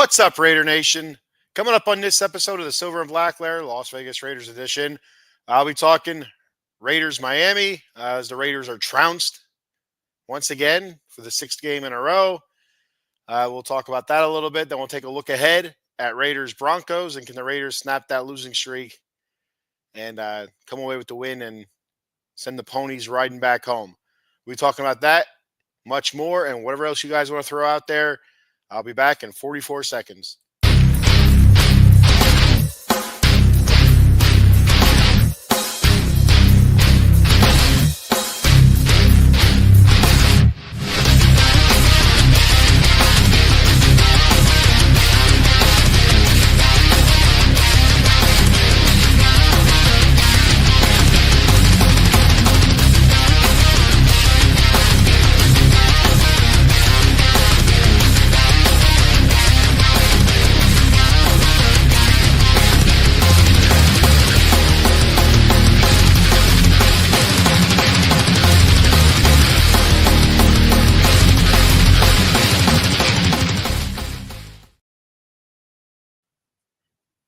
What's up, Raider Nation? Coming up on this episode of the Silver and Black Lair, Las Vegas Raiders edition, I'll be talking Raiders Miami as the Raiders are trounced once again for the sixth game in a row. We'll talk about that a little bit. Then we'll take a look ahead at Raiders Broncos and can the Raiders snap that losing streak and come away with the win and send the ponies riding back home. We'll be talking about that, much more, and whatever else you guys want to throw out there. I'll be back in 44 seconds.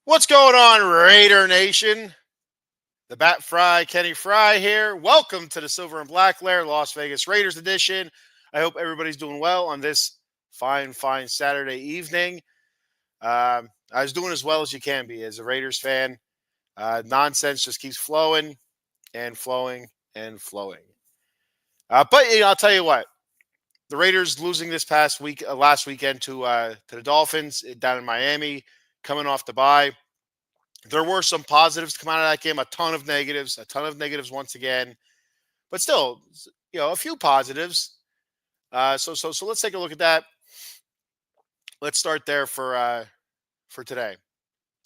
What's going on, Raider Nation? The Bat Fry, Kenny Fry here. Welcome to the Silver and Black Lair, Las Vegas Raiders edition. I hope everybody's doing well on this fine Saturday evening. I was doing as well as you can be as a Raiders fan. Nonsense just keeps flowing and flowing and flowing. But I'll tell you what, the Raiders losing this past week, last weekend to the Dolphins down in Miami, coming off the bye. There were some positives to come out of that game, a ton of negatives once again, but still, a few positives. So let's take a look at that. Let's start there for today.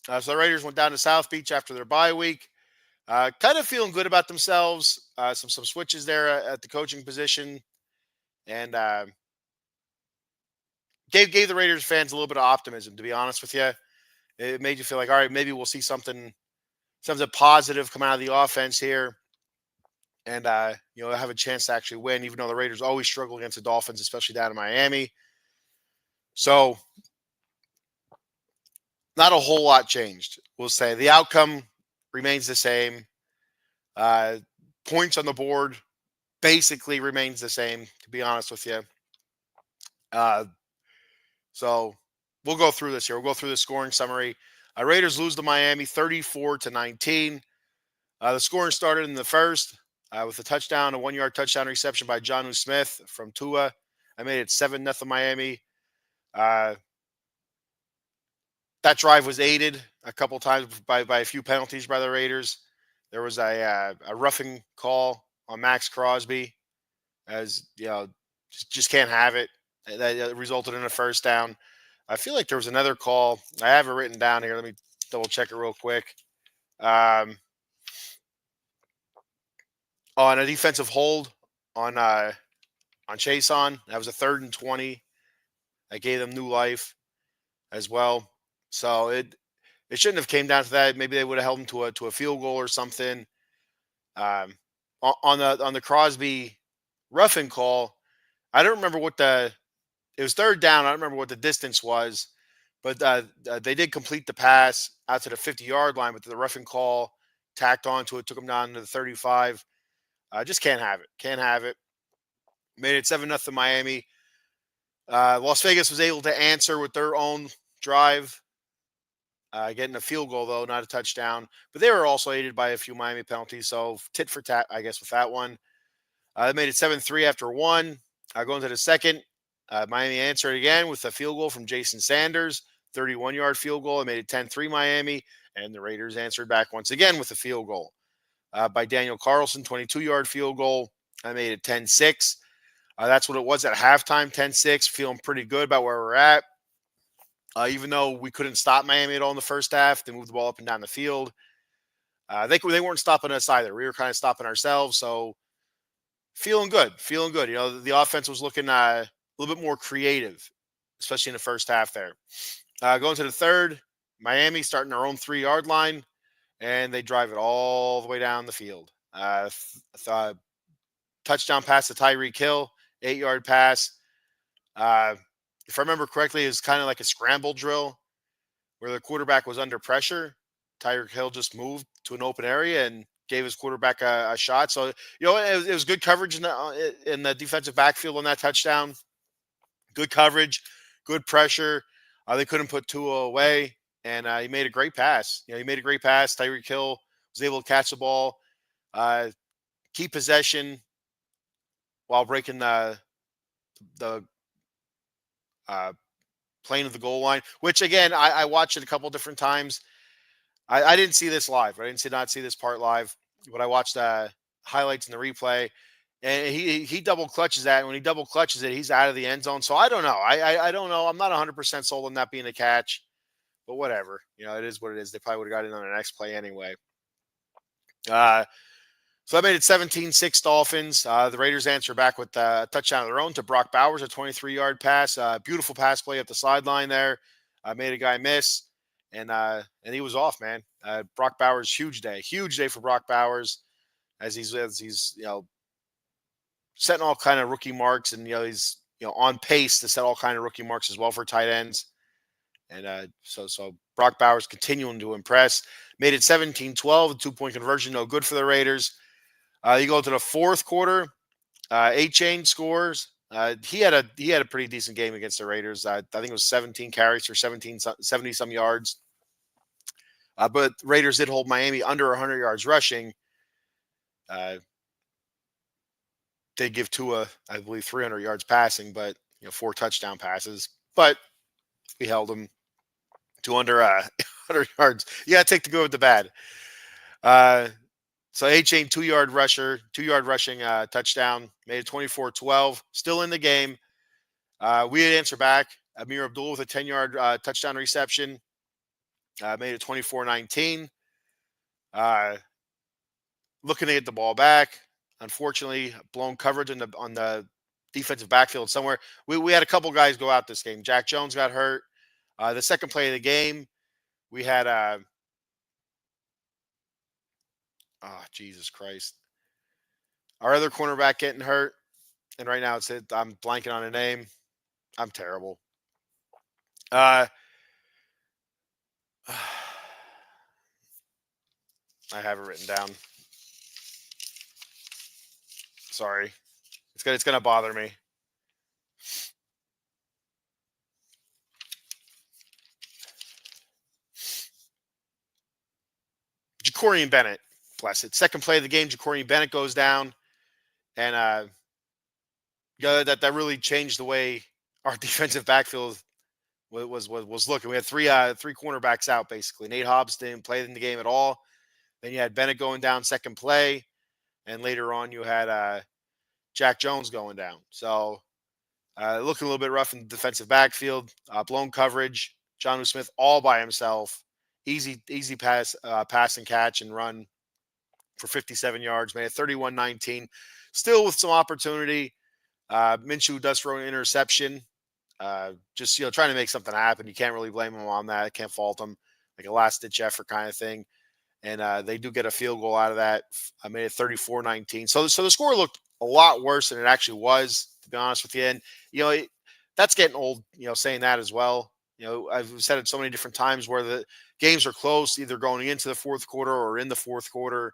So the Raiders went down to South Beach after their bye week, kind of feeling good about themselves. Some switches there at the coaching position, and gave the Raiders fans a little bit of optimism. To be honest with you. It made you feel like, all right, maybe we'll see something positive come out of the offense here and, have a chance to actually win, even though the Raiders always struggle against the Dolphins, especially down in Miami. So not a whole lot changed, we'll say. The outcome remains the same. Points on the board basically remains the same, to be honest with you. So we'll go through this here. We'll go through the scoring summary. Raiders lose to Miami 34-19. The scoring started in the first with a 1-yard touchdown reception by Jonnu Smith from Tua. I made it 7-0 Miami. That drive was aided a couple times by a few penalties by the Raiders. There was a roughing call on Max Crosby, as just can't have it. That resulted in a first down. I feel like there was another call. I have it written down here. Let me double check it real quick. On a defensive hold on Chason. That was a 3rd and 20. I gave them new life as well. So it shouldn't have came down to that. Maybe they would have held them to a field goal or something. On the Crosby roughing call, I don't remember it was 3rd down. I don't remember what the distance was, but they did complete the pass out to the 50-yard line, but the roughing call tacked onto it, took them down to the 35. Just can't have it. Can't have it. Made it 7-0 Miami. Las Vegas was able to answer with their own drive, getting a field goal, though, not a touchdown. But they were also aided by a few Miami penalties, so tit for tat, I guess, with that one. They made it 7-3 after one. Going to the second. Miami answered again with a field goal from Jason Sanders, 31-yard field goal. It made it 10-3 Miami, and the Raiders answered back once again with a field goal by Daniel Carlson, 22-yard field goal. I made it 10-6. That's what it was at halftime, 10-6. Feeling pretty good about where we're at. Even though we couldn't stop Miami at all in the first half, they moved the ball up and down the field. They weren't stopping us either. We were kind of stopping ourselves, so feeling good. The offense was looking a little bit more creative, especially in the first half there. Going to the third, Miami starting their own 3-yard line, and they drive it all the way down the field. Touchdown pass to Tyreek Hill, 8-yard pass. if I remember correctly, it was kind of like a scramble drill where the quarterback was under pressure. Tyreek Hill just moved to an open area and gave his quarterback a shot. So it was good coverage in the defensive backfield on that touchdown. Good coverage, good pressure. They couldn't put Tua away, and he made a great pass. He made a great pass. Tyreek Hill was able to catch the ball, uh, keep possession while breaking the uh, plane of the goal line. Which again, I watched it a couple different times. I didn't see this live. I didn't not see this part live, but I watched highlights in the replay. And he double clutches that. And when he double clutches it, he's out of the end zone. So I don't know. I don't know. I'm not 100% sold on that being a catch, but whatever. It is what it is. They probably would have got in on the next play anyway. So that made it 17-6 Dolphins. The Raiders answer back with a touchdown of their own to Brock Bowers, a 23-yard pass. Beautiful pass play up the sideline there. Made a guy miss, and he was off, man. Brock Bowers, huge day for Brock Bowers, as he's setting all kind of rookie marks, and he's on pace to set all kind of rookie marks as well for tight ends. And so Brock Bowers continuing to impress. Made it 17-12, a 2-point conversion, no good for the Raiders. You go to the fourth quarter. A-Chain scores. He had a pretty decent game against the Raiders. I think it was 17 carries for 70 some yards. But Raiders did hold Miami under 100 yards rushing. They give Tua, I believe, 300 yards passing, but 4 touchdown passes. But we held them to under 100 yards. Yeah, take the good with the bad. So A-Chain 2-yard rushing touchdown, made it 24-12. Still in the game. We had answer back. Amir Abdul with a 10-yard touchdown reception, made it 24-19. Looking to get the ball back. Unfortunately, blown coverage on the defensive backfield somewhere. We had a couple guys go out this game. Jack Jones got hurt. The second play of the game, we had Jesus Christ. Our other cornerback getting hurt. And right now I'm blanking on a name. I'm terrible. I have it written down. Sorry. It's gonna bother me. Jacorian Bennett, bless it. Second play of the game, Jacorian Bennett goes down, and that really changed the way our defensive backfield was looking. We had three cornerbacks out basically. Nate Hobbs didn't play in the game at all. Then you had Bennett going down second play, and later on you had Jack Jones going down. So looking a little bit rough in the defensive backfield. Blown coverage. Jonnu Smith all by himself. Easy pass and catch and run for 57 yards. Made it 31-19. Still with some opportunity. Minshew does throw an interception. Just trying to make something happen. You can't really blame him on that. I can't fault him. Like a last ditch effort kind of thing. And they do get a field goal out of that. I made it 34-19. So the score looked a lot worse than it actually was, to be honest with you. And that's getting old. Saying that as well. I've said it so many different times where the games are close, either going into the fourth quarter or in the fourth quarter,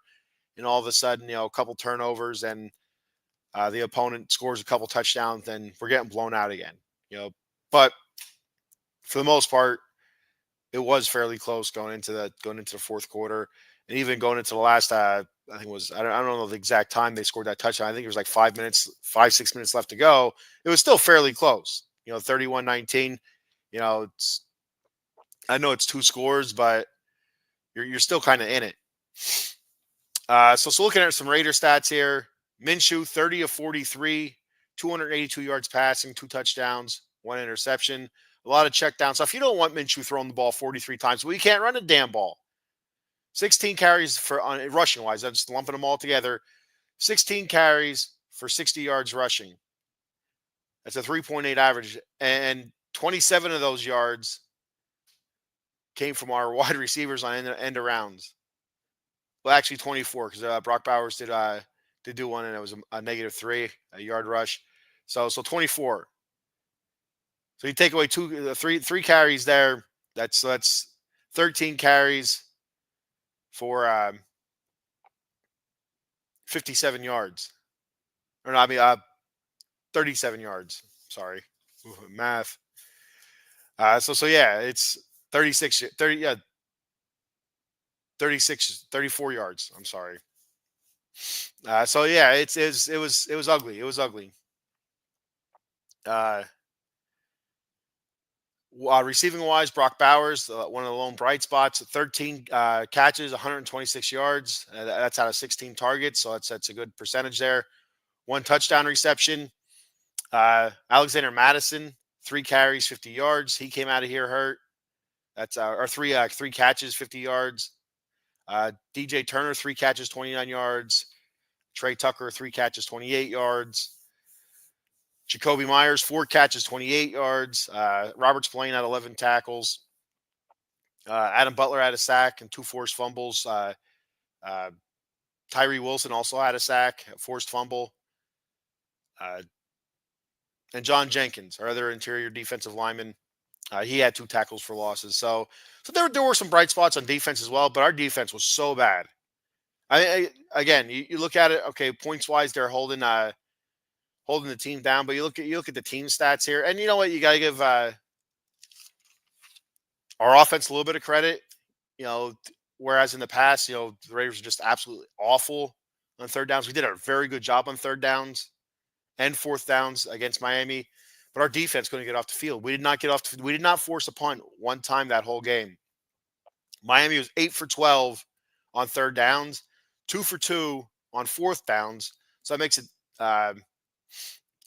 and all of a sudden, a couple turnovers and the opponent scores a couple touchdowns, and we're getting blown out again. But for the most part, it was fairly close going into the fourth quarter, and even going into the last. I think it was I don't know the exact time they scored that touchdown. I think it was like 6 minutes left to go. It was still fairly close. 31-19. I know it's 2 scores, but you're still kind of in it. So looking at some Raider stats here, Minshew 30 of 43, 282 yards passing, 2 touchdowns, 1 interception, a lot of check down stuff. You don't want Minshew throwing the ball 43 times. We can't run a damn ball. 16 carries for rushing wise. I'm just lumping them all together. 16 carries for 60 yards rushing. That's a 3.8 average, and 27 of those yards came from our wide receivers on end arounds. Well, actually 24 because Brock Bowers did do one, and it was a -3, a yard rush. So 24. So you take away three carries there. That's 13 carries for 57 yards. Or no, I mean 37 yards. Sorry, math. So yeah, it's 36, 30, yeah, 36, 34 yards. I'm sorry. So yeah, it was ugly. It was ugly. Uh, Receiving wise, Brock Bowers, one of the lone bright spots, 13 catches, 126 yards. That's out of 16 targets, so that's a good percentage there. One touchdown reception. Alexander Madison, 3 carries, 50 yards. He came out of here hurt. That's or three catches, 50 yards. DJ Turner, 3 catches, 29 yards. Trey Tucker, 3 catches, 28 yards. Jacoby Myers, 4 catches, 28 yards. Robert Spillane had 11 tackles. Adam Butler had a sack and 2 forced fumbles. Uh, Tyree Wilson also had a sack, a forced fumble. And John Jenkins, our other interior defensive lineman, he had 2 tackles for losses. So there were some bright spots on defense as well, but our defense was so bad. Again, you look at it. Okay, points wise, they're holding the team down, but you look at the team stats here, and you know what? You got to give our offense a little bit of credit. Whereas in the past, the Raiders are just absolutely awful on third downs. We did a very good job on third downs and fourth downs against Miami, but our defense couldn't get off the field. We did not get off. We did not force a punt one time that whole game. Miami was 8 for 12 on third downs, 2 for 2 on fourth downs. So that makes it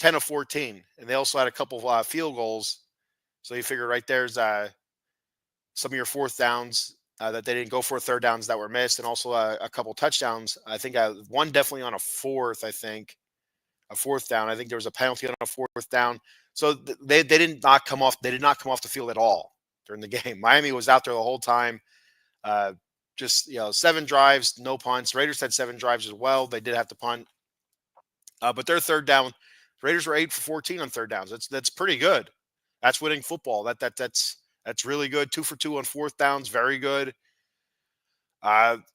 10 of 14, and they also had a couple of field goals. So you figure right there's some of your fourth downs that they didn't go for, third downs that were missed, and also a couple touchdowns. I think one definitely on a fourth. I think a fourth down. I think there was a penalty on a fourth down. So they did not come off. They did not come off the field at all during the game. Miami was out there the whole time. Just 7 drives, no punts. Raiders had 7 drives as well. They did have to punt, but their third down. Raiders were 8 for 14 on third downs. That's pretty good. That's winning football. That's really good. 2 for 2 on fourth downs, very good.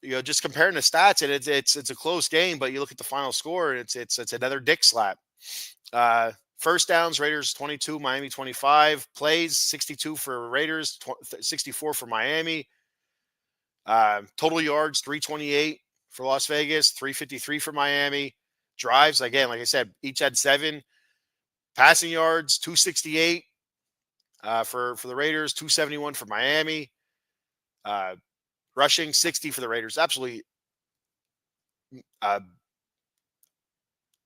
Just comparing the stats, and it's a close game, but you look at the final score, and it's another dick slap. First downs, Raiders 22, Miami 25. Plays 62 for Raiders, 64 for Miami. Total yards 328 for Las Vegas, 353 for Miami. Drives, again, like I said, each had 7. Passing yards 268 for the Raiders, 271 for Miami. Rushing 60 for the Raiders. Absolutely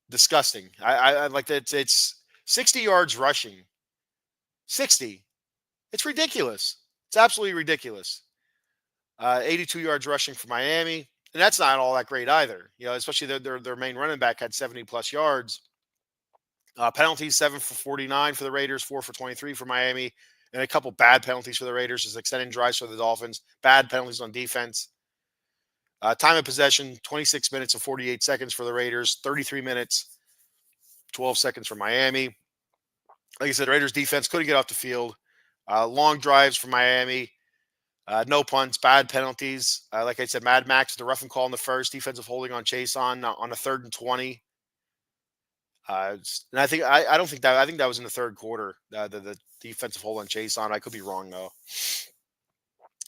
disgusting. I like that. It's 60 yards rushing. 60. It's ridiculous. It's absolutely ridiculous. 82 yards rushing for Miami, and that's not all that great either. Especially their main running back had 70 plus yards. Penalties 7 for 49 for the Raiders, 4 for 23 for Miami, and a couple bad penalties for the Raiders, just extending drives for the Dolphins. Bad penalties on defense. Time of possession 26 minutes and 48 seconds for the Raiders, 33 minutes, 12 seconds for Miami. Like I said, Raiders defense couldn't get off the field. Long drives for Miami. No punts, bad penalties. Like I said, Mad Max, the roughing call in the first, defensive holding on Chase on a 3rd and 20. And I think I don't think that I think that was in the third quarter. The defensive hold on Chase on. I could be wrong though.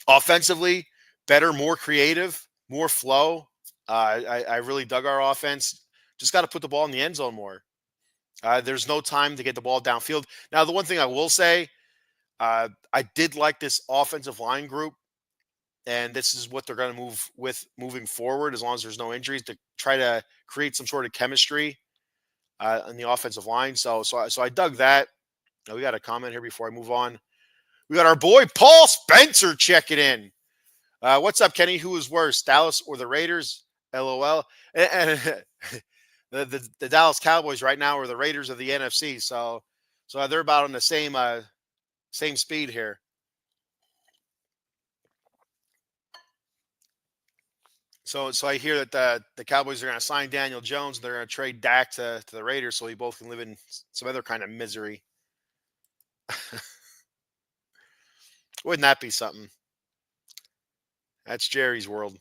Offensively, better, more creative, more flow. I really dug our offense. Just got to put the ball in the end zone more. There's no time to get the ball downfield. Now, the one thing I will say, I did like this offensive line group, and this is what they're going to move with moving forward, as long as there's no injuries, to try to create some sort of chemistry on the offensive line. So I dug that. Now, we got a comment here before I move on. We got our boy Paul Spencer checking in. What's up, Kenny? Who is worse, Dallas or the Raiders? LOL. And the Dallas Cowboys right now are the Raiders of the NFC. So they're about on the same speed here. So I hear that the Cowboys are going to sign Daniel Jones. They're going to trade Dak to the Raiders so we both can live in some other kind of misery. Wouldn't that be something? That's Jerry's world.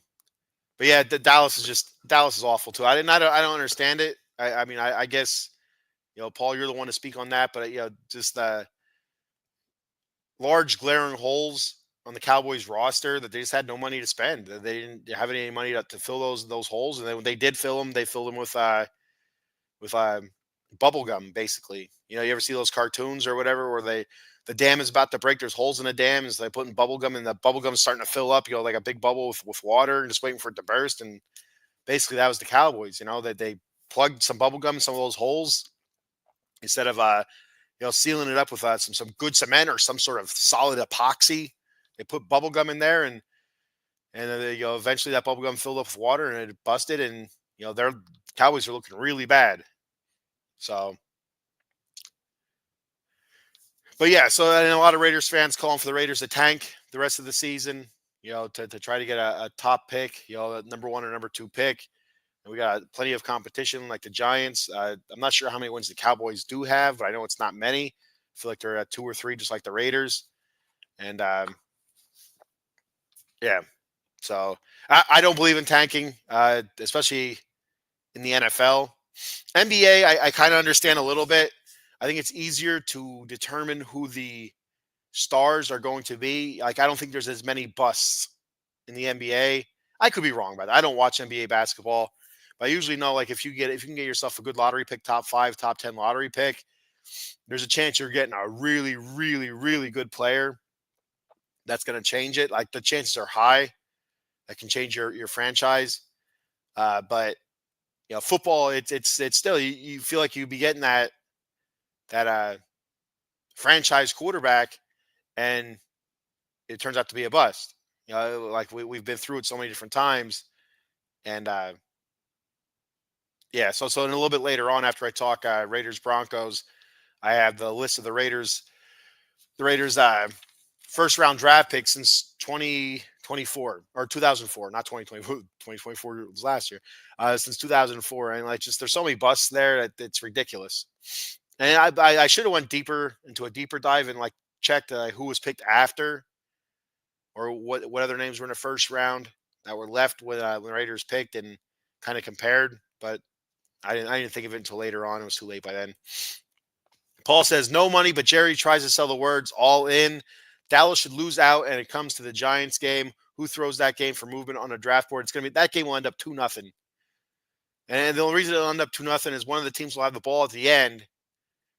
But yeah, Dallas is awful too. I don't understand it. I mean, I guess Paul, you're the one to speak on that. But just large glaring holes on the Cowboys roster that they just had no money to spend. They didn't have any money to fill those holes, and then when they did fill them, they filled them with bubble gum, basically. You ever see those cartoons or whatever where the dam is about to break, there's holes in the dam, and so they putting bubble gum, and the bubble gum's starting to fill up, like a big bubble with water, and just waiting for it to burst. And basically, that was the Cowboys. That they plugged some bubble gum in some of those holes instead of sealing it up with some good cement or some sort of solid epoxy. They put bubble gum in there, and then eventually that bubble gum filled up with water and it busted, and their Cowboys are looking really bad. So, but yeah, so and a lot of Raiders fans calling for the Raiders to tank the rest of the season, to try to get a top pick, a number one or number two pick. And we got plenty of competition like the Giants. I'm not sure how many wins the Cowboys do have, but I know it's not many. I feel like they're at 2 or 3, just like the Raiders. And yeah, so I don't believe in tanking, especially in the NFL. NBA, I kind of understand a little bit. I think it's easier to determine who the stars are going to be. Like, I don't think there's as many busts in the NBA. I could be wrong about that. I don't watch NBA basketball, but I usually know, like, if you can get yourself a good lottery pick, top 5, top 10 lottery pick, there's a chance you're getting a really, really, really good player that's going to change it. Like, the chances are high that can change your franchise. But football, it's still, you feel like you'd be getting that franchise quarterback, and it turns out to be a bust. Like we've been through it so many different times, and yeah. So in a little bit later on, after I talk Raiders Broncos, I have the list of the Raiders first round draft pick since 2024 or 2004, not 2024. 2024 was last year. Since 2004, and like, just there's so many busts there that it's ridiculous. And I should have went deeper into a deeper dive and like checked who was picked after, or what other names were in the first round that were left when the Raiders picked, and kind of compared. But I didn't think of it until later on. It was too late by then. Paul says no money, but Jerry tries to sell the words all in. Dallas should lose out, and it comes to the Giants game. Who throws that game for movement on a draft board? It's gonna be that game will end up 2-0. And the only reason it'll end up 2-0 is one of the teams will have the ball at the end,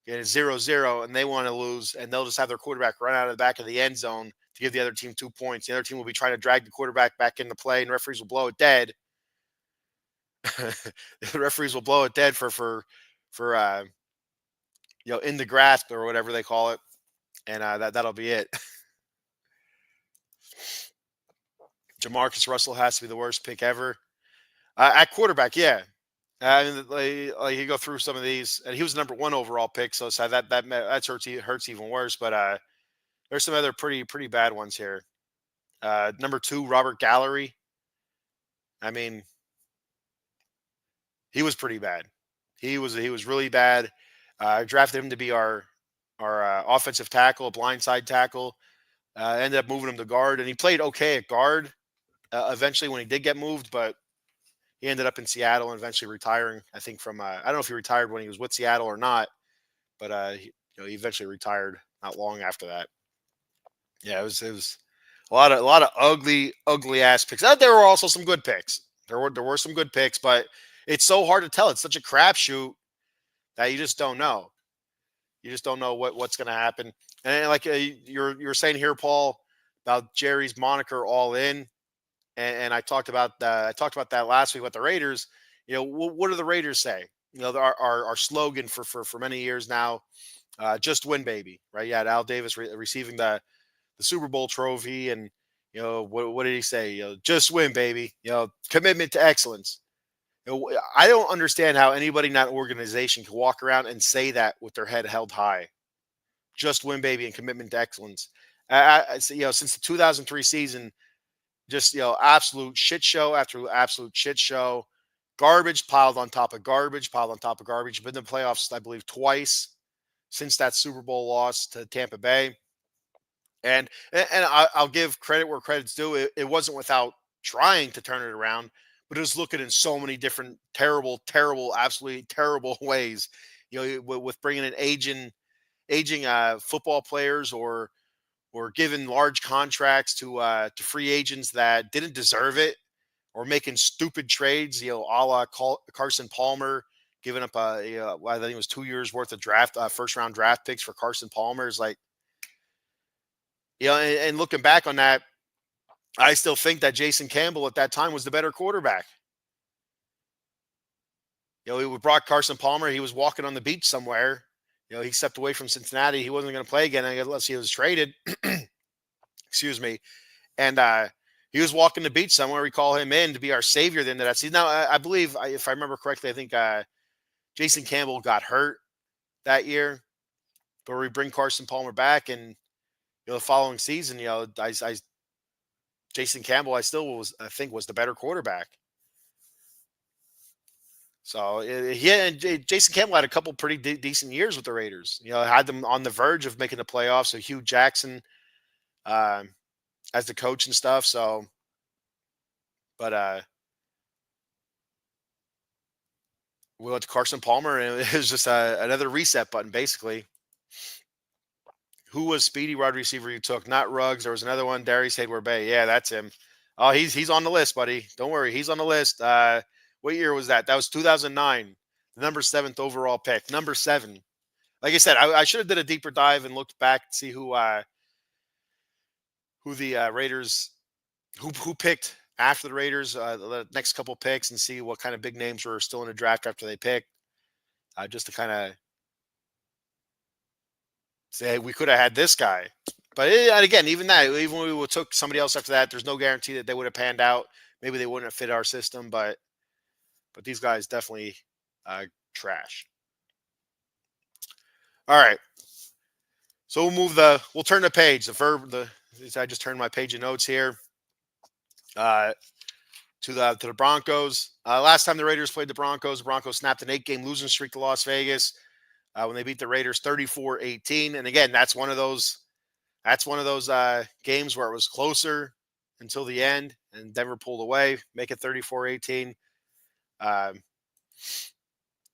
and it's 0-0, and they want to lose, and they'll just have their quarterback run out of the back of the end zone to give the other team 2 points. The other team will be trying to drag the quarterback back into play, and referees will blow it dead. The referees will blow it dead for in the grasp or whatever they call it, and that'll be it. Jamarcus Russell has to be the worst pick ever at quarterback. Yeah, I mean, like you go through some of these, and he was the number 1 overall pick, so that hurts even worse. But there's some other pretty bad ones here. Number 2, Robert Gallery. I mean, he was pretty bad. He was really bad. I drafted him to be our offensive tackle, blindside tackle. Ended up moving him to guard, and he played okay at guard eventually when he did get moved, but he ended up in Seattle and eventually retiring. I think from I don't know if he retired when he was with Seattle or not, but he eventually retired not long after that. Yeah, it was a lot of ugly ass picks. There were also some good picks. There were some good picks, but it's so hard to tell. It's such a crapshoot that you just don't know. You just don't know what's going to happen. And like you're saying here, Paul, about Jerry's moniker "all in," and I talked about that last week with the Raiders. What do the Raiders say? Our slogan for many years now, just win, baby. Right? You had Al Davis receiving the Super Bowl trophy, and what did he say? Just win, baby. Commitment to excellence. I don't understand how anybody in that organization can walk around and say that with their head held high. Just win, baby, and commitment to excellence. Since the 2003 season, just absolute shit show after absolute shit show, garbage piled on top of garbage piled on top of garbage. Been in the playoffs, I believe, twice since that Super Bowl loss to Tampa Bay. I'll give credit where credit's due. It wasn't without trying to turn it around, but it was looking in so many different terrible, absolutely terrible ways. With bringing in aging football players, or giving large contracts to free agents that didn't deserve it, or making stupid trades. A la Carson Palmer giving up I think it was 2 years worth of first round draft picks for Carson Palmer. Is like, and looking back on that, I still think that Jason Campbell at that time was the better quarterback. We brought Carson Palmer. He was walking on the beach somewhere. He stepped away from Cincinnati. He wasn't going to play again unless he was traded. Excuse me. And he was walking the beach somewhere. We call him in to be our savior at the end of that season. Now, I believe, if I remember correctly, I think Jason Campbell got hurt that year. But we bring Carson Palmer back, and the following season, Jason Campbell, I think was the better quarterback. So Jason Campbell had a couple pretty decent years with the Raiders. Had them on the verge of making the playoffs. So Hugh Jackson as the coach and stuff. So, but we went to Carson Palmer, and it was just another reset button, basically. Who was speedy wide receiver you took? Not Ruggs. There was another one, Darius Hayward-Bay. Yeah, that's him. Oh, he's on the list, buddy. Don't worry, he's on the list. What year was that? That was 2009. The number 7th overall pick. Number 7. Like I said, I should have did a deeper dive and looked back to see who the Raiders who picked after the Raiders, the next couple picks, and see what kind of big names were still in the draft after they picked. Just to kind of say we could have had this guy. But and again, even when we took somebody else after that, there's no guarantee that they would have panned out. Maybe they wouldn't have fit our system, but these guys definitely trash. All right. So we'll turn the page. I just turned my page of notes here. To the Broncos. Last time the Raiders played the Broncos snapped an 8-game losing streak to Las Vegas when they beat the Raiders 34-18. And again, that's one of those games where it was closer until the end, and Denver pulled away, make it 34-18.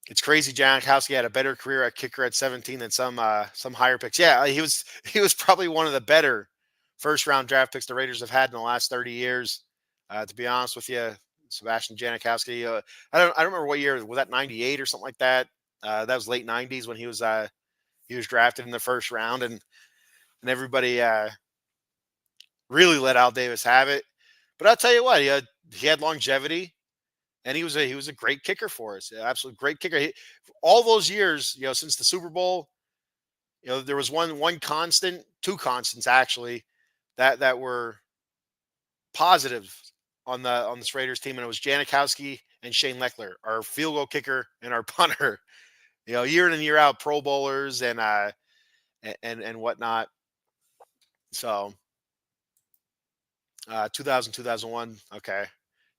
It's crazy. Janikowski had a better career at kicker at 17 than some higher picks. Yeah, he was probably one of the better first round draft picks the Raiders have had in the last 30 years. To be honest with you, Sebastian Janikowski. I don't remember what year was that, 98 or something like that. That was late 90s when he was drafted in the first round, and everybody really let Al Davis have it. But I'll tell you what, he had longevity, and he was a great kicker for us. Absolute great kicker. All those years, since the Super Bowl, there was one constant, two constants actually, that were positive on this Raiders team, and it was Janikowski and Shane Leckler, our field goal kicker and our punter. Year in and year out, Pro Bowlers and whatnot. So 2000, 2001. Okay.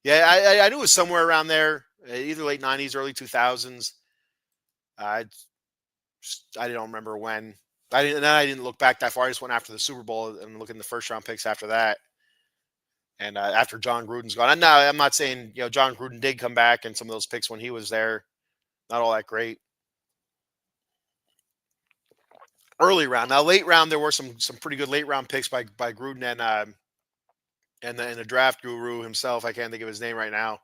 Yeah, I knew it was somewhere around there, either late 90s, early 2000s. I don't remember when. I didn't look back that far. I just went after the Super Bowl and looking at the first round picks after that. And after John Gruden's gone. And now I'm not saying, John Gruden did come back, and some of those picks when he was there, not all that great. Early round. Now, late round, there were some pretty good late round picks by Gruden and the draft guru himself. I can't think of his name right now.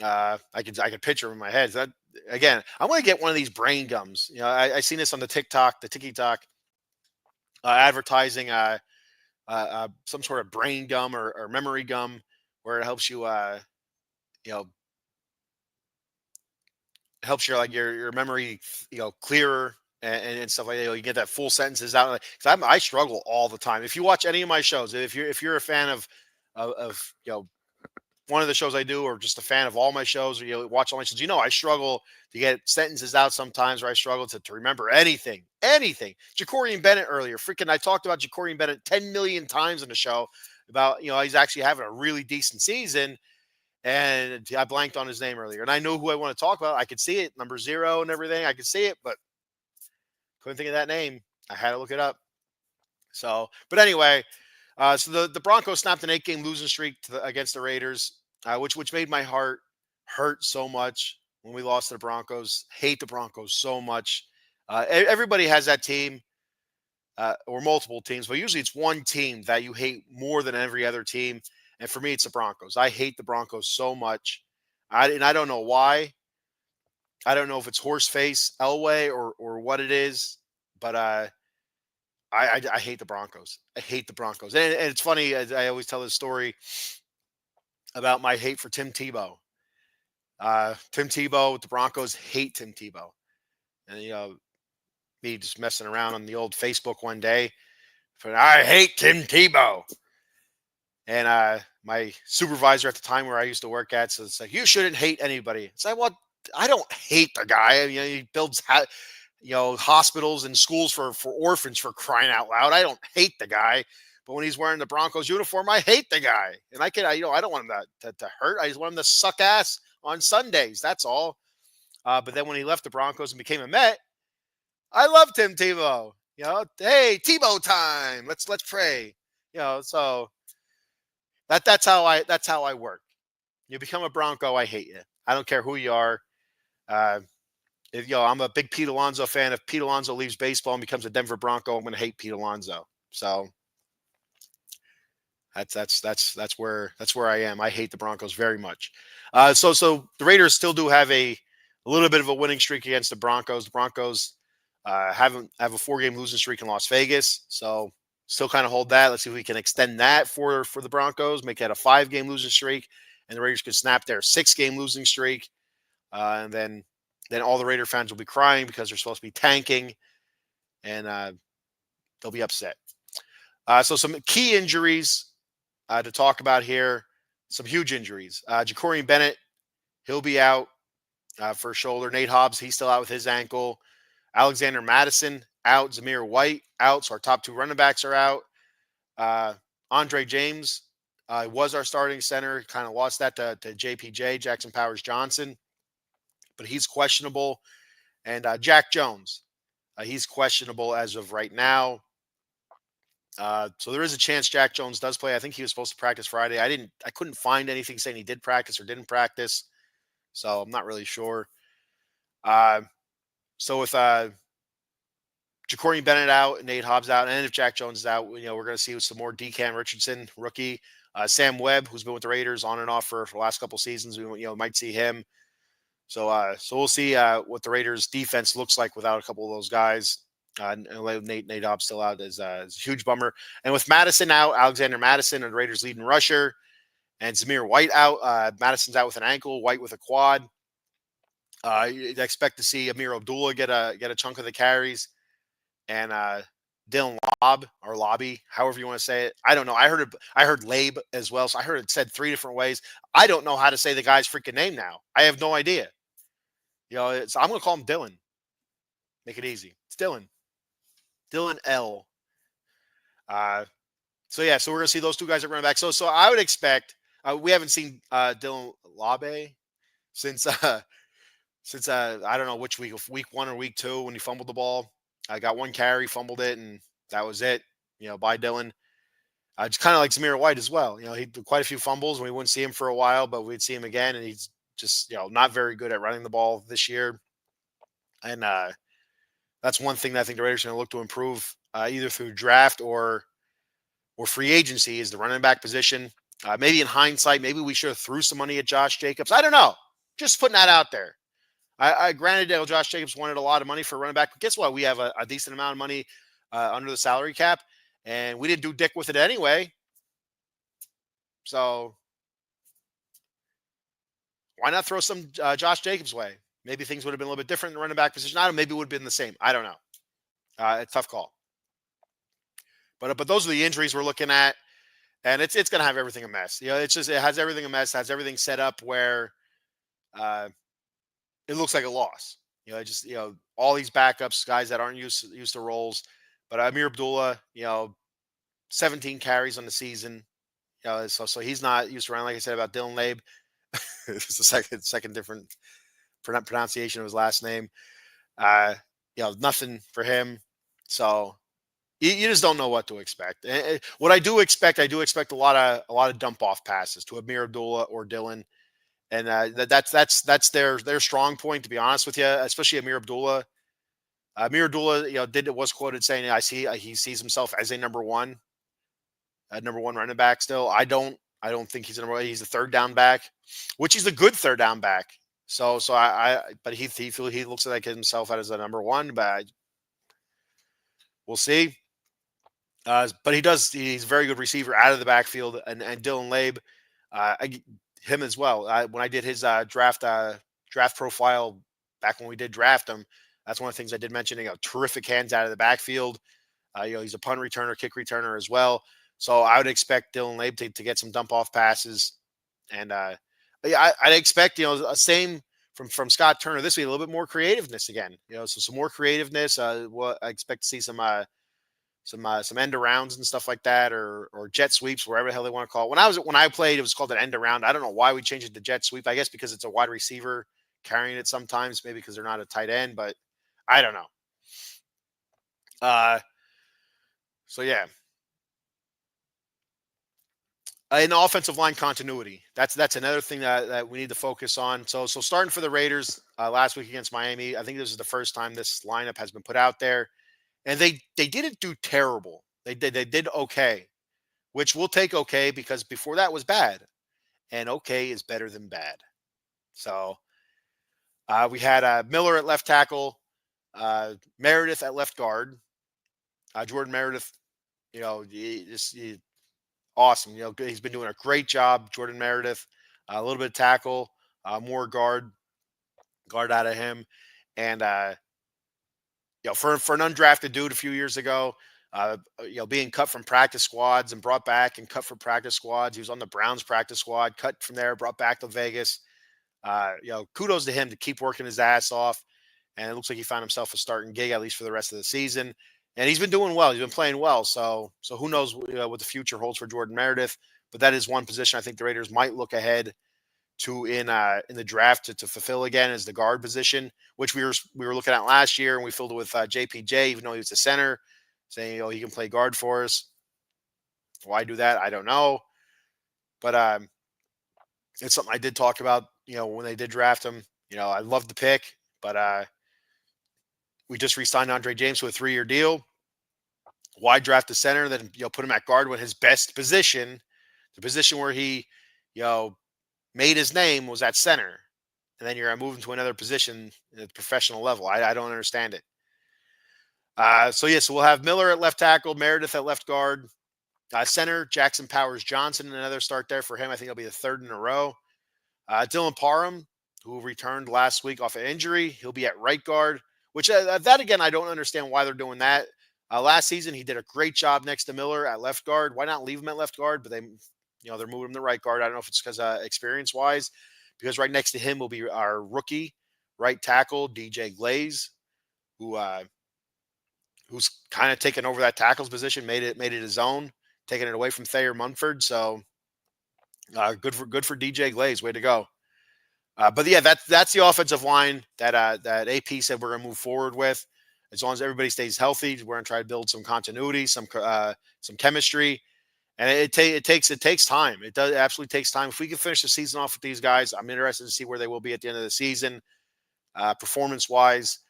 I could picture him in my head. Again, I want to get one of these brain gums. I seen this on the TikTok, advertising some sort of brain gum or memory gum, where it helps you helps your memory clearer and stuff like that. You get that full sentences out. Because I struggle all the time. If you watch any of my shows, if you're a fan of one of the shows I do, or just a fan of all my shows, or watch all my shows, I struggle to get sentences out sometimes, or I struggle to remember anything. Jacorian Bennett earlier, I talked about Jacorian Bennett 10 million times in the show about, he's actually having a really decent season, and I blanked on his name earlier, and I know who I want to talk about. I could see it, number 0 and everything. I could see it, but Couldn't think of that name. I had to look it up. So, but anyway, so the Broncos snapped an 8-game losing streak against the Raiders, which made my heart hurt so much when we lost to the Broncos. Hate the Broncos so much. Everybody has that team or multiple teams, but usually it's one team that you hate more than every other team. And for me, it's the Broncos. I hate the Broncos so much. I don't know why. I don't know if it's horse face Elway or what it is, but I hate the Broncos. I hate the Broncos. And it's funny, as I always tell this story about my hate for Tim Tebow. Tim Tebow with the Broncos, hate Tim Tebow. And, me just messing around on the old Facebook one day. But I hate Tim Tebow. And my supervisor at the time where I used to work at says, it's like, you shouldn't hate anybody. It's like, well, I don't hate the guy. He builds hospitals and schools for orphans, for crying out loud. I don't hate the guy, but when he's wearing the Broncos uniform, I hate the guy. And I don't want him to hurt. I just want him to suck ass on Sundays. That's all. But then when he left the Broncos and became a Met, I love Tim Tebow. Hey, Tebow time. Let's pray. So that's how I work. You become a Bronco, I hate you. I don't care who you are. I'm a big Pete Alonso fan. If Pete Alonso leaves baseball and becomes a Denver Bronco, I'm going to hate Pete Alonso. So that's where I am. I hate the Broncos very much. So the Raiders still do have a little bit of a winning streak against the Broncos. The Broncos have a 4-game losing streak in Las Vegas. So still kind of hold that. Let's see if we can extend that for the Broncos, make that a 5-game losing streak, and the Raiders could snap their 6-game losing streak. And then all the Raider fans will be crying because they're supposed to be tanking, and they'll be upset. So some key injuries to talk about here. Some huge injuries. Jacorian Bennett, he'll be out for a shoulder. Nate Hobbs, he's still out with his ankle. Alexander Madison out. Zamir White out. So our top 2 running backs are out. Andre James was our starting center. Kind of lost that to JPJ, Jackson Powers Johnson. But he's questionable. And Jack Jones, he's questionable as of right now. So there is a chance Jack Jones does play. I think he was supposed to practice Friday. I couldn't find anything saying he did practice or didn't practice. So I'm not really sure. So with Jacorian Bennett out and Nate Hobbs out, and if Jack Jones is out, we're going to see some more DeCam Richardson, rookie. Sam Webb, who's been with the Raiders on and off for the last couple seasons. We might see him. So we'll see what the Raiders defense looks like without a couple of those guys. And Nate Hobbs still out is a huge bummer. And with Madison out, Alexander Madison, and the Raiders' leading rusher, and Zamir White out. Madison's out with an ankle, White with a quad. You'd expect to see Amir Abdullah get a chunk of the carries, and Dylan Lobb or Lobby, however you want to say it. I don't know. I heard Labe as well, so I heard it said 3 different ways. I don't know how to say the guy's freaking name now. I have no idea. I'm going to call him Dylan. Make it easy. It's Dylan. Dylan L. So we're going to see those 2 guys at running back. So I would expect we haven't seen Dylan Labe since I don't know which week 1 or week 2 when he fumbled the ball. I got 1 carry, fumbled it, and that was it. Bye Dylan. Just kind of like Zamir White as well. He did quite a few fumbles and we wouldn't see him for a while, but we'd see him again, and he's just not very good at running the ball this year. And that's one thing that I think the Raiders are going to look to improve either through draft or free agency is the running back position. Maybe in hindsight, maybe we should have threw some money at Josh Jacobs. I don't know. Just putting that out there. I granted Josh Jacobs wanted a lot of money for a running back, but guess what? We have a decent amount of money under the salary cap, and we didn't do dick with it anyway. So why not throw some Josh Jacobs way? Maybe things would have been a little bit different in the running back position. I don't know. Maybe it would have been the same. I don't know. It's a tough call. But those are the injuries we're looking at, and it's going to have everything a mess. It has everything a mess, has everything set up where it looks like a loss. All these backups, guys that aren't used to roles. But Amir Abdullah, 17 carries on the season. So he's not used to running. Like I said about Dylan Labe, it's the second different pronunciation of his last name. nothing for him. So you just don't know what to expect. What I do expect a lot of dump off passes to Amir Abdullah or Dylan, and that's their strong point. To be honest with you, especially Amir Abdullah. Amir Abdullah, was quoted saying, "I see he sees himself as a number one running back. Still, I don't think he's a number one. He's a third down back, which he's a good third down back. But he looks like himself as a number one, but we'll see. But he's a very good receiver out of the backfield, and Dylan Labe, him as well. When I did his draft profile back when we did draft him, that's one of the things I did mention. Terrific hands out of the backfield. He's a punt returner, kick returner as well. So I would expect Dylan Labe to get some dump off passes, and I'd expect same from Scott Turner this week, a little bit more creativeness again. So some more creativeness. I expect to see some end arounds and stuff like that, or jet sweeps, wherever the hell they want to call it. When I played, it was called an end around. I don't know why we changed it to jet sweep. I guess because it's a wide receiver carrying it sometimes, maybe because they're not a tight end, but I don't know. So yeah. In offensive line continuity, that's another thing that we need to focus on. So starting for the Raiders last week against Miami, I think this is the first time this lineup has been put out there, and they didn't do terrible. They did okay, which we'll take okay because before that was bad, and okay is better than bad. So we had Miller at left tackle, Meredith at left guard, Jordan Meredith. Awesome. He's been doing a great job. Jordan Meredith, a little bit of tackle, more guard out of him, and for an undrafted dude a few years ago, being cut from practice squads and brought back and cut from practice squads. He was on the Browns practice squad, cut from there, brought back to Vegas. Kudos to him to keep working his ass off, and it looks like he found himself a starting gig at least for the rest of the season. And he's been doing well. He's been playing well. So who knows what the future holds for Jordan Meredith? But that is one position I think the Raiders might look ahead to in the draft to fulfill again, is the guard position, which we were looking at last year, and we filled it with JPJ, even though he was a center, saying he can play guard for us. Why do that? I don't know, but it's something I did talk about. When they did draft him, I love the pick, but we just re-signed Andre James to a 3-year deal. Why draft a center, then put him at guard when his best position, the position where he made his name, was at center, and then you're moving to another position at the professional level. I don't understand it. So we'll have Miller at left tackle, Meredith at left guard, center Jackson Powers Johnson, another start there for him. I think it'll be the third in a row. Dylan Parham, who returned last week off an injury, he'll be at right guard. Which that again, I don't understand why they're doing that. Last season, he did a great job next to Miller at left guard. Why not leave him at left guard? But they're moving him to right guard. I don't know if it's because experience wise, because right next to him will be our rookie right tackle DJ Glaze, who's kind of taken over that tackles position, made it his own, taking it away from Thayer Munford. So good for DJ Glaze. Way to go. But yeah, that's the offensive line that AP said we're going to move forward with. As long as everybody stays healthy, we're going to try to build some continuity, some chemistry, and it takes time. It absolutely takes time. If we can finish the season off with these guys, I'm interested to see where they will be at the end of the season, performance wise,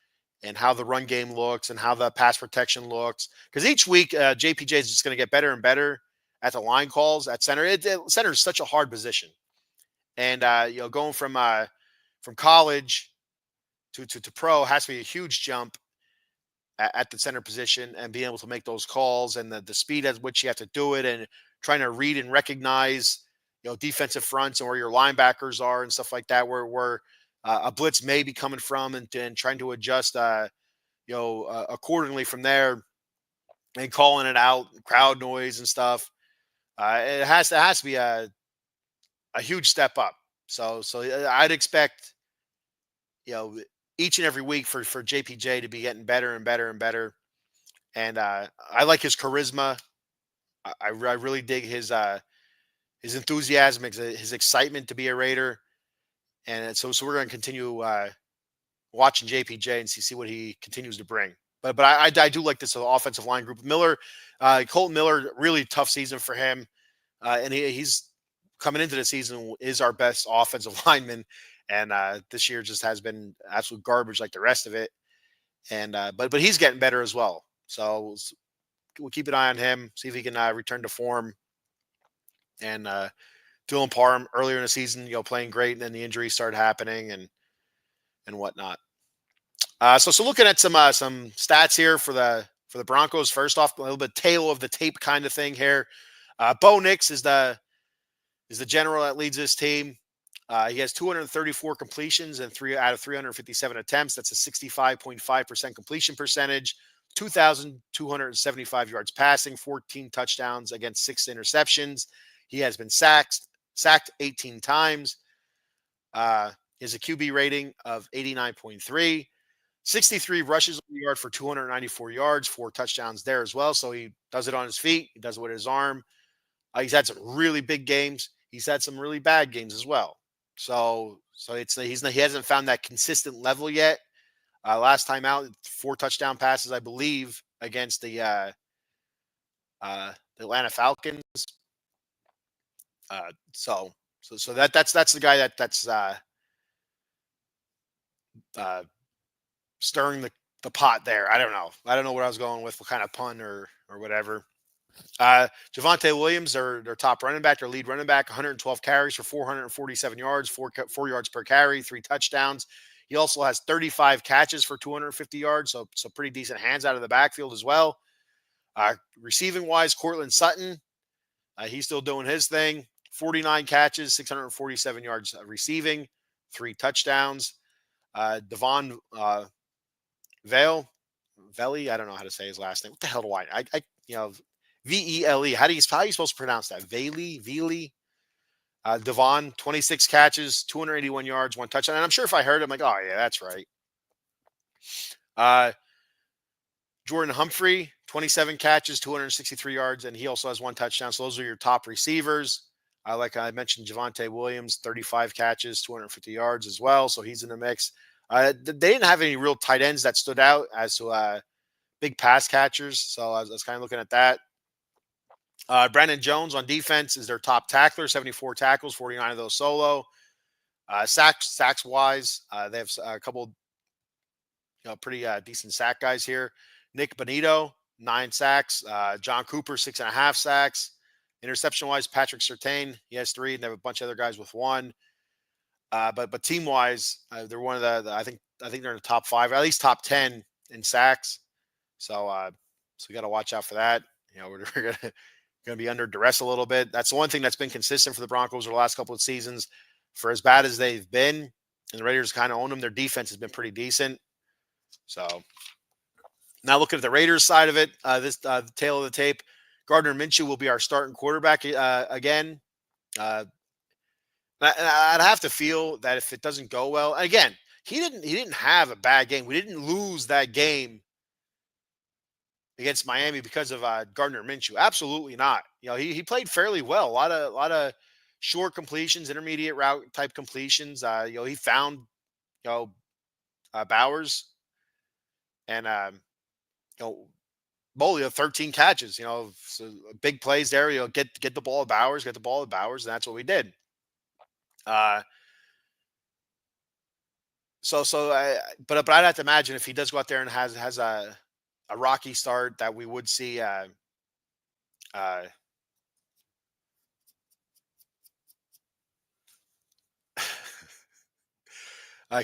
and how the run game looks and how the pass protection looks. Because each week, JPJ is just going to get better and better at the line calls at center. Center is such a hard position. And going from college to pro has to be a huge jump at the center position, and being able to make those calls and the speed at which you have to do it, and trying to read and recognize defensive fronts and where your linebackers are and stuff like that, where a blitz may be coming from, and trying to adjust accordingly from there, and calling it out, crowd noise and stuff. It has to be a huge step up. So I'd expect, each and every week for JPJ to be getting better and better and better. And I like his charisma. I really dig his enthusiasm, his excitement to be a Raider. And so we're going to continue watching JPJ and see what he continues to bring. But I do like this offensive line group. Miller, Colton Miller, really tough season for him, and he's coming into the season is our best offensive lineman, and this year just has been absolute garbage like the rest of it. And but he's getting better as well. So we'll keep an eye on him, see if he can return to form. And Dylan Parham earlier in the season, playing great, and then the injuries started happening and whatnot. So looking at some stats here for the Broncos. First off, a little bit tail of the tape kind of thing here. Bo Nix is the general that leads this team. He has 234 completions and 3 out of 357 attempts. That's a 65.5% completion percentage, 2,275 yards passing, 14 touchdowns against 6 interceptions. He has been sacked 18 times. He has a QB rating of 89.3, 63 rushes on the yard for 294 yards, 4 touchdowns there as well. So he does it on his feet. He does it with his arm. He's had some really big games. He's had some really bad games as well. So he hasn't found that consistent level yet. Last time out, 4 touchdown passes, I believe, against the Atlanta Falcons. So that's the guy that's stirring the pot there. I don't know. I don't know what I was going with, what kind of pun or whatever. Javonte Williams, their top running back, their lead running back, 112 carries for 447 yards, 4 yards per carry, 3 touchdowns. He also has 35 catches for 250 yards, so pretty decent hands out of the backfield as well. Receiving wise, Cortland Sutton, he's still doing his thing. 49 catches, 647 yards receiving, 3 touchdowns. Devon Vele, I don't know how to say his last name. What the hell do I Vele. How are you supposed to pronounce that? Vele. Devon, 26 catches, 281 yards, 1 touchdown. And I'm sure if I heard him, like, oh yeah, that's right. Jordan Humphrey, 27 catches, 263 yards, and he also has 1 touchdown. So those are your top receivers. Like I mentioned, Javonte Williams, 35 catches, 250 yards as well. So he's in the mix. They didn't have any real tight ends that stood out as to big pass catchers. So I was kind of looking at that. Brandon Jones on defense is their top tackler, 74 tackles, 49 of those solo. Sacks wise, they have a couple, pretty decent sack guys here. Nick Bonito, 9 sacks. John Cooper, 6.5 sacks. Interception wise, Patrick Surtain, he has 3, and they have a bunch of other guys with 1. But team wise, they're one of the I think they're in the top 5, or at least top 10 in sacks. So we got to watch out for that. We're going to be under duress a little bit. That's the one thing that's been consistent for the Broncos over the last couple of seasons. For as bad as they've been, and the Raiders kind of own them, their defense has been pretty decent. So now looking at the Raiders side of it, the tail of the tape, Gardner Minshew will be our starting quarterback again. I'd have to feel that if it doesn't go well, again, he didn't have a bad game. We didn't lose that game against Miami because of Gardner Minshew. Absolutely not. He played fairly well. A lot of short completions, intermediate route type completions. He found Bowers, and Bolio, 13 catches. So big plays there. Get the ball to Bowers, and that's what we did. But I'd have to imagine if he does go out there and has a rocky start, that we would see I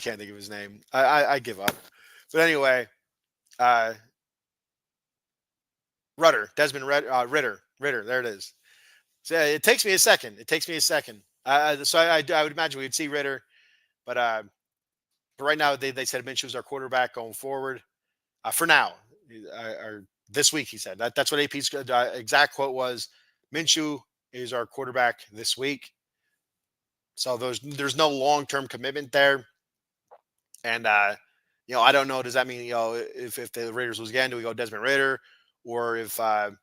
can't think of his name. I give up. But anyway, Desmond Ritter. There it is. So it takes me a second. So I would imagine we'd see Ritter, but right now they said Minshew's our quarterback going forward. For now, or this week, he said that's what AP's exact quote was. Minshew is our quarterback this week. So there's no long-term commitment there. And I don't know. Does that mean if the Raiders lose again, do we go Desmond Ritter, or if Aiden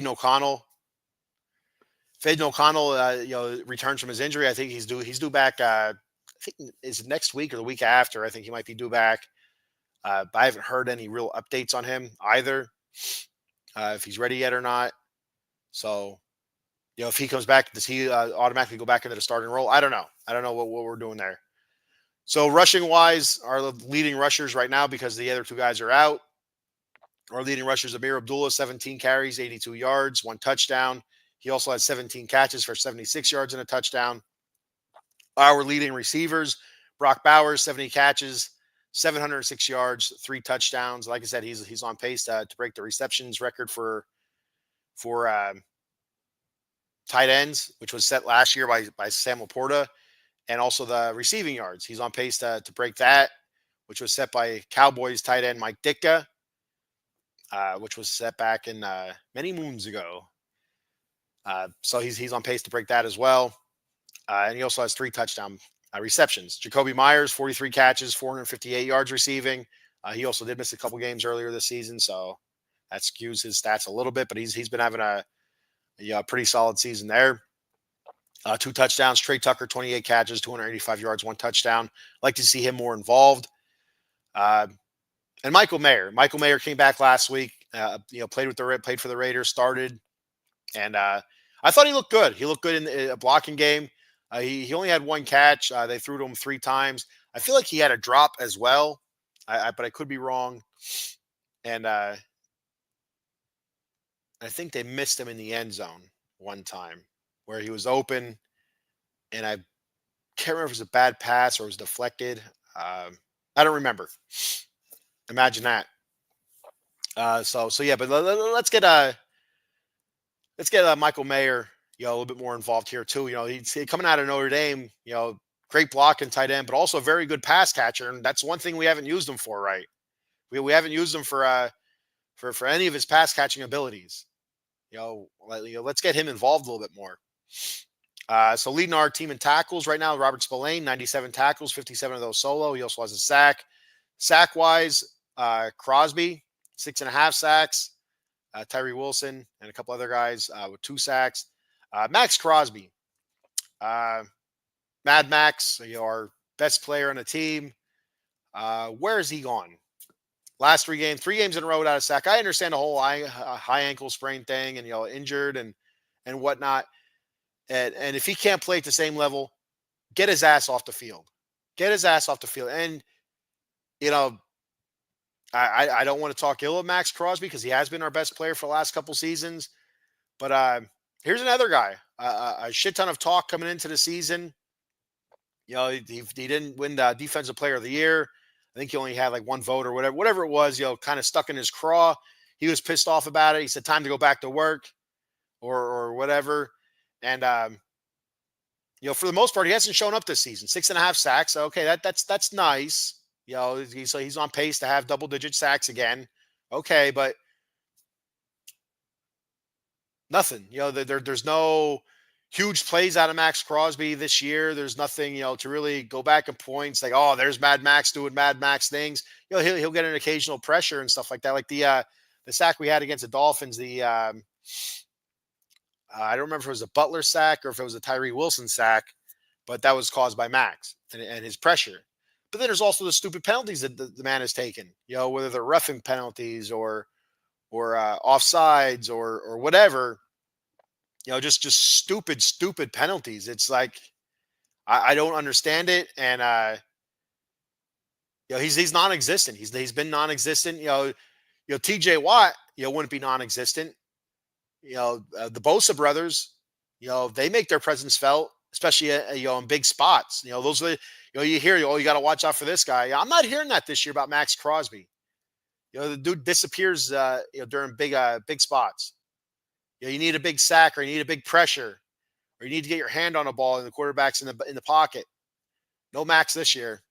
O'Connell, Fade O'Connell, returns from his injury. I think he's due back. I think is it next week or the week after. I think he might be due back. But I haven't heard any real updates on him either, if he's ready yet or not. So, if he comes back, does he automatically go back into the starting role? I don't know. I don't know what we're doing there. So, rushing wise, our leading rushers right now, because the other two guys are out. Our leading rushers, Amir Abdullah, 17 carries, 82 yards, 1 touchdown. He also had 17 catches for 76 yards and a touchdown. Our leading receivers, Brock Bowers, 70 catches, 706 yards, 3 touchdowns. Like I said, he's on pace to break the receptions record for tight ends, which was set last year by Sam Laporta, and also the receiving yards. He's on pace to break that, which was set by Cowboys tight end Mike Ditka, which was set back in many moons ago. So he's on pace to break that as well. And he also has 3 touchdown receptions. Jacoby Myers, 43 catches, 458 yards receiving. He also did miss a couple games earlier this season, so that skews his stats a little bit. But he's been having a pretty solid season there. 2 touchdowns. Trey Tucker, 28 catches, 285 yards, 1 touchdown. Like to see him more involved. And Michael Mayer. Michael Mayer came back last week. Played for the Raiders, started, and I thought he looked good. He looked good in a blocking game. He only had 1 catch. They threw to him 3 times. I feel like he had a drop as well, but I could be wrong. And I think they missed him in the end zone one time where he was open, and I can't remember if it was a bad pass or it was deflected. I don't remember. Imagine that. So yeah, but let's get Michael Mayer, a little bit more involved here too. He's coming out of Notre Dame, great blocking tight end, but also a very good pass catcher, and that's one thing we haven't used him for, right? We haven't used him for any of his pass catching abilities. Let's get him involved a little bit more. So leading our team in tackles right now, Robert Spillane, 97 tackles, 57 of those solo. He also has a sack. Sack wise, Crosby, 6.5 sacks. Tyree Wilson and a couple other guys with 2 sacks. Max Crosby, Mad Max, our best player on the team. Where has he gone? Last 3 games in a row without a sack. I understand the whole high ankle sprain thing and injured and whatnot. And if he can't play at the same level, get his ass off the field. Get his ass off the field. And I don't want to talk ill of Max Crosby because he has been our best player for the last couple seasons. But here's another guy. A shit ton of talk coming into the season. He didn't win the Defensive Player of the Year. I think he only had like 1 vote or whatever it was, kind of stuck in his craw. He was pissed off about it. He said, time to go back to work or whatever. And, for the most part, he hasn't shown up this season. 6.5 sacks. Okay, that's nice. He's on pace to have double-digit sacks again. Okay, but nothing. There's no huge plays out of Max Crosby this year. There's nothing, to really go back and points like, oh, there's Mad Max doing Mad Max things. He'll get an occasional pressure and stuff like that. Like the sack we had against the Dolphins, I don't remember if it was a Butler sack or if it was a Tyree Wilson sack, but that was caused by Max and his pressure. But then there's also the stupid penalties that the man has taken, whether they're roughing penalties or offsides or whatever, just stupid penalties. It's like, I don't understand it. And, he's non-existent. He's been non-existent. TJ Watt, wouldn't be non-existent. The Bosa brothers, they make their presence felt, especially, in big spots. Those are you hear, you got to watch out for this guy. I'm not hearing that this year about Max Crosby. The dude disappears, during big spots. You need a big sack, or you need a big pressure, or you need to get your hand on a ball and the quarterback's in the pocket. No Max this year.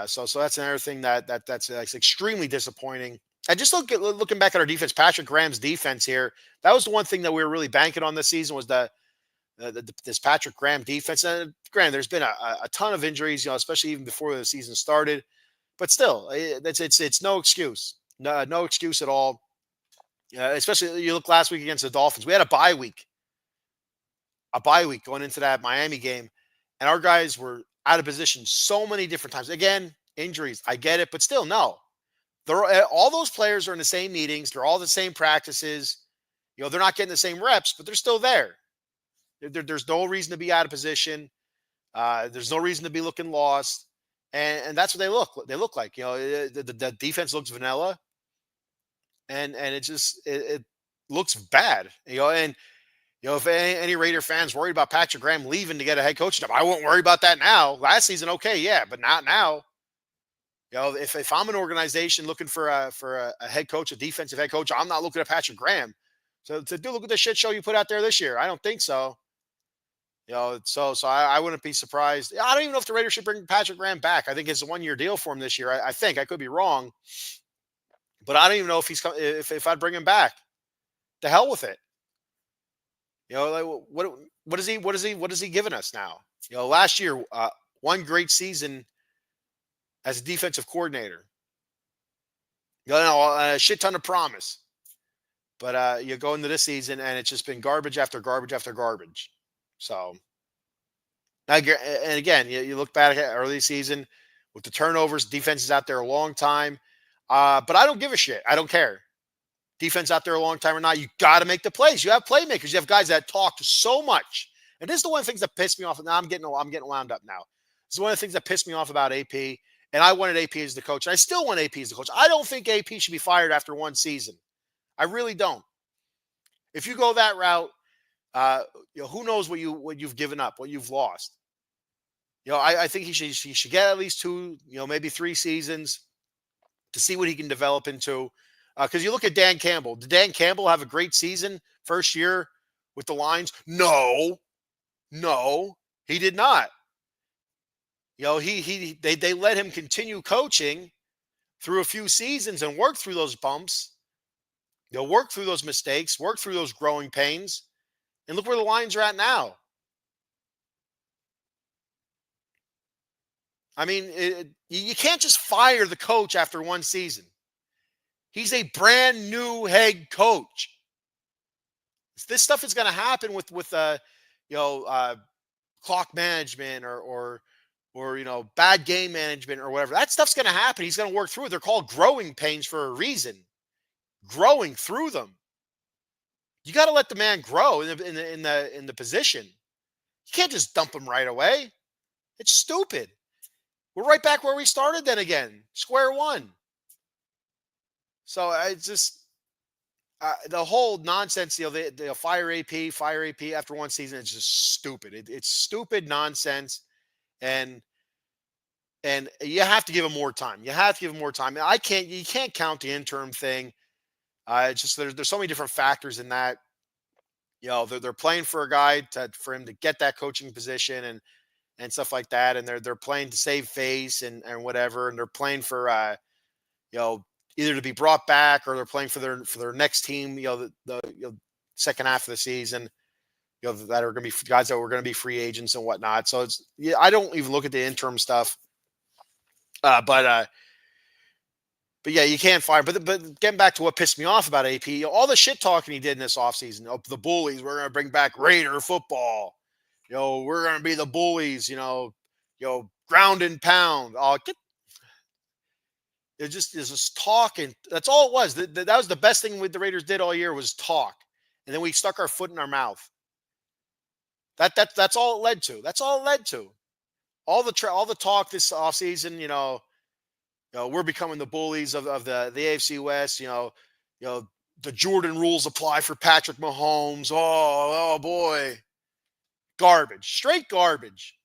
So that's another thing that's extremely disappointing. And just looking back at our defense, Patrick Graham's defense here, that was the one thing that we were really banking on this season was this Patrick Graham defense. And granted, there's been a ton of injuries, especially even before the season started. But still, it's no excuse, no excuse at all. Especially you look last week against the Dolphins. We had a bye week. a bye week going into that Miami game, and our guys were out of position so many different times. Again, injuries, I get it, but still, no. They're all those players are in the same meetings. They're all the same practices. They're not getting the same reps, but they're still there. There's no reason to be out of position. There's no reason to be looking lost, and that's what they look. They look like. The defense looks vanilla, and it looks bad. And if any Raider fans worried about Patrick Graham leaving to get a head coach job, I won't worry about that now. Last season, okay, yeah, but not now. If I'm an organization looking for a head coach, a defensive head coach, I'm not looking at Patrick Graham. So to do look at the shit show you put out there this year, I don't think so. So I wouldn't be surprised. I don't even know if the Raiders should bring Patrick Graham back. I think it's a 1-year deal for him this year. I think I could be wrong, but I don't even know if if I'd bring him back. The hell with it. Like what is he giving us now? Last year, one great season as a defensive coordinator. A shit ton of promise. But you go into this season and it's just been garbage after garbage after garbage. So, and again, you look back at early season with the turnovers, defense is out there a long time. But I don't give a shit. I don't care. Defense out there a long time or not, you got to make the plays. You have playmakers. You have guys that talk so much. And this is the one of the things that pissed me off. Now I'm getting wound up now. This is one of the things that pissed me off about AP. And I wanted AP as the coach. And I still want AP as the coach. I don't think AP should be fired after one season. I really don't. If you go that route, who knows what you've given up, what you've lost. I think he should get at least 2, maybe 3 seasons to see what he can develop into. Because you look at Dan Campbell. Did Dan Campbell have a great season first year with the Lions? No, he did not. They let him continue coaching through a few seasons and work through those bumps. They'll work through those mistakes, work through those growing pains, and look where the Lions are at now. I mean, you can't just fire the coach after one season. He's a brand new head coach. This stuff is going to happen with clock management or bad game management or whatever. That stuff's going to happen. He's going to work through it. They're called growing pains for a reason. Growing through them. You got to let the man grow in the position. You can't just dump him right away. It's stupid. We're right back where we started then again, square one. So I just the whole nonsense. They'll fire AP after one season. It's just stupid. It's stupid nonsense, and you have to give him more time. You can't count the interim thing. It's just there's so many different factors in that. They're playing for a guy for him to get that coaching position and stuff like that, and they're playing to save face and whatever, and they're playing for either to be brought back or they're playing for their next team. The second half of the season. That are going to be guys that were going to be free agents and whatnot. So I don't even look at the interim stuff. But yeah, you can't fire. But getting back to what pissed me off about AP, all the shit talking he did in this offseason. The bullies, we're going to bring back Raider football. We're going to be the bullies. Ground and pound. It's just talking. That's all it was. That was the best thing the Raiders did all year was talk, and then we stuck our foot in our mouth. That's all it led to. That's all it led to. All the talk this offseason. We're becoming the bullies of the AFC West. The Jordan rules apply for Patrick Mahomes. Oh boy, garbage, straight garbage.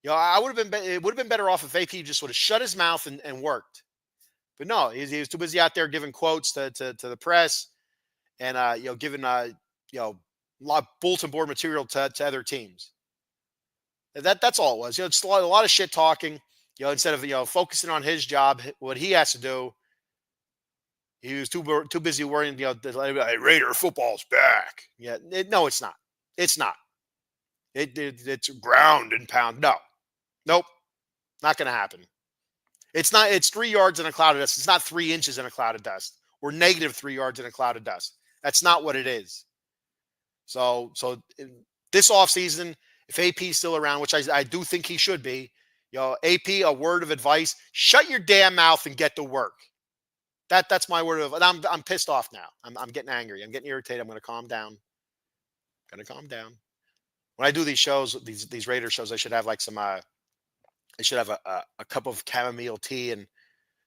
It would have been better off if AP just would have shut his mouth and worked. But no, he was too busy out there giving quotes to the press and giving bulletin board material to other teams. That's all it was. It's a lot of shit talking. Instead of focusing on his job, what he has to do, he was too busy worrying. Hey, Raider football's back. Yeah, no, it's not. It's not. It's ground and pound. Nope, not going to happen. It's not. It's 3 yards in a cloud of dust. It's not 3 inches in a cloud of dust or negative 3 yards in a cloud of dust. That's not what it is. So this offseason, if AP's still around, which I do think he should be, AP, a word of advice: shut your damn mouth and get to work. That's my word of. And I'm pissed off now. I'm getting angry. I'm getting irritated. I'm going to calm down. Going to calm down. When I do these shows, these Raider shows, I should have like some. I should have a cup of chamomile tea and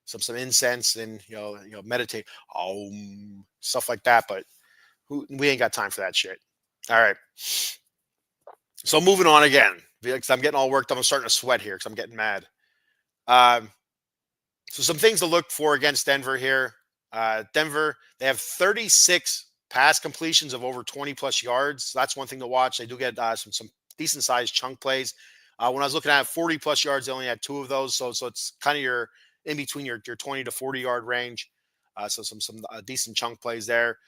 some incense and meditate, stuff like that. But we ain't got time for that shit. All right. So moving on again, because I'm getting all worked up. I'm starting to sweat here because I'm getting mad. So some things to look for against Denver here. Denver, they have 36 pass completions of over 20 plus yards. So that's one thing to watch. They do get some decent sized chunk plays. When I was looking at 40 plus yards, they only had 2 of those. So it's kind of your in between your 20 to 40 yard range. So some decent chunk plays there.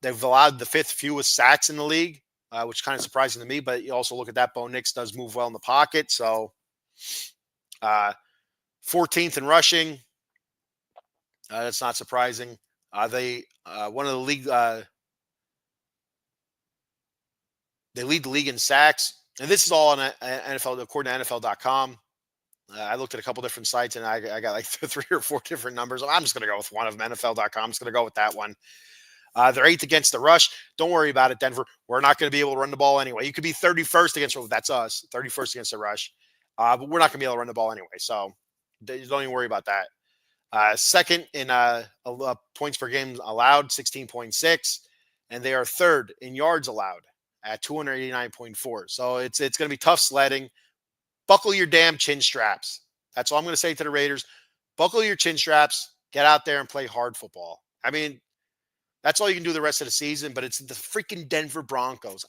They've allowed the 5th fewest sacks in the league, which is kind of surprising to me. But you also look at that. Bo Nix does move well in the pocket. So 14th in rushing. That's not surprising. They one of the league. They lead the league in sacks, and this is all on NFL, according to NFL.com. I looked at a couple different sites, and I got like 3 or 4 different numbers. I'm just going to go with one of them. NFL.com. I'm just going to go with that one. They're 8th against the rush. Don't worry about it, Denver. We're not going to be able to run the ball anyway. You could be 31st against. That's us. 31st against the rush, but we're not going to be able to run the ball anyway. So don't even worry about that. 2nd in points per game allowed, 16.6, and they are 3rd in yards allowed at 289.4. So it's going to be tough sledding. Buckle your damn chin straps. That's all I'm going to say to the Raiders. Buckle your chin straps. Get out there and play hard football. I mean, that's all you can do the rest of the season, but it's the freaking Denver Broncos.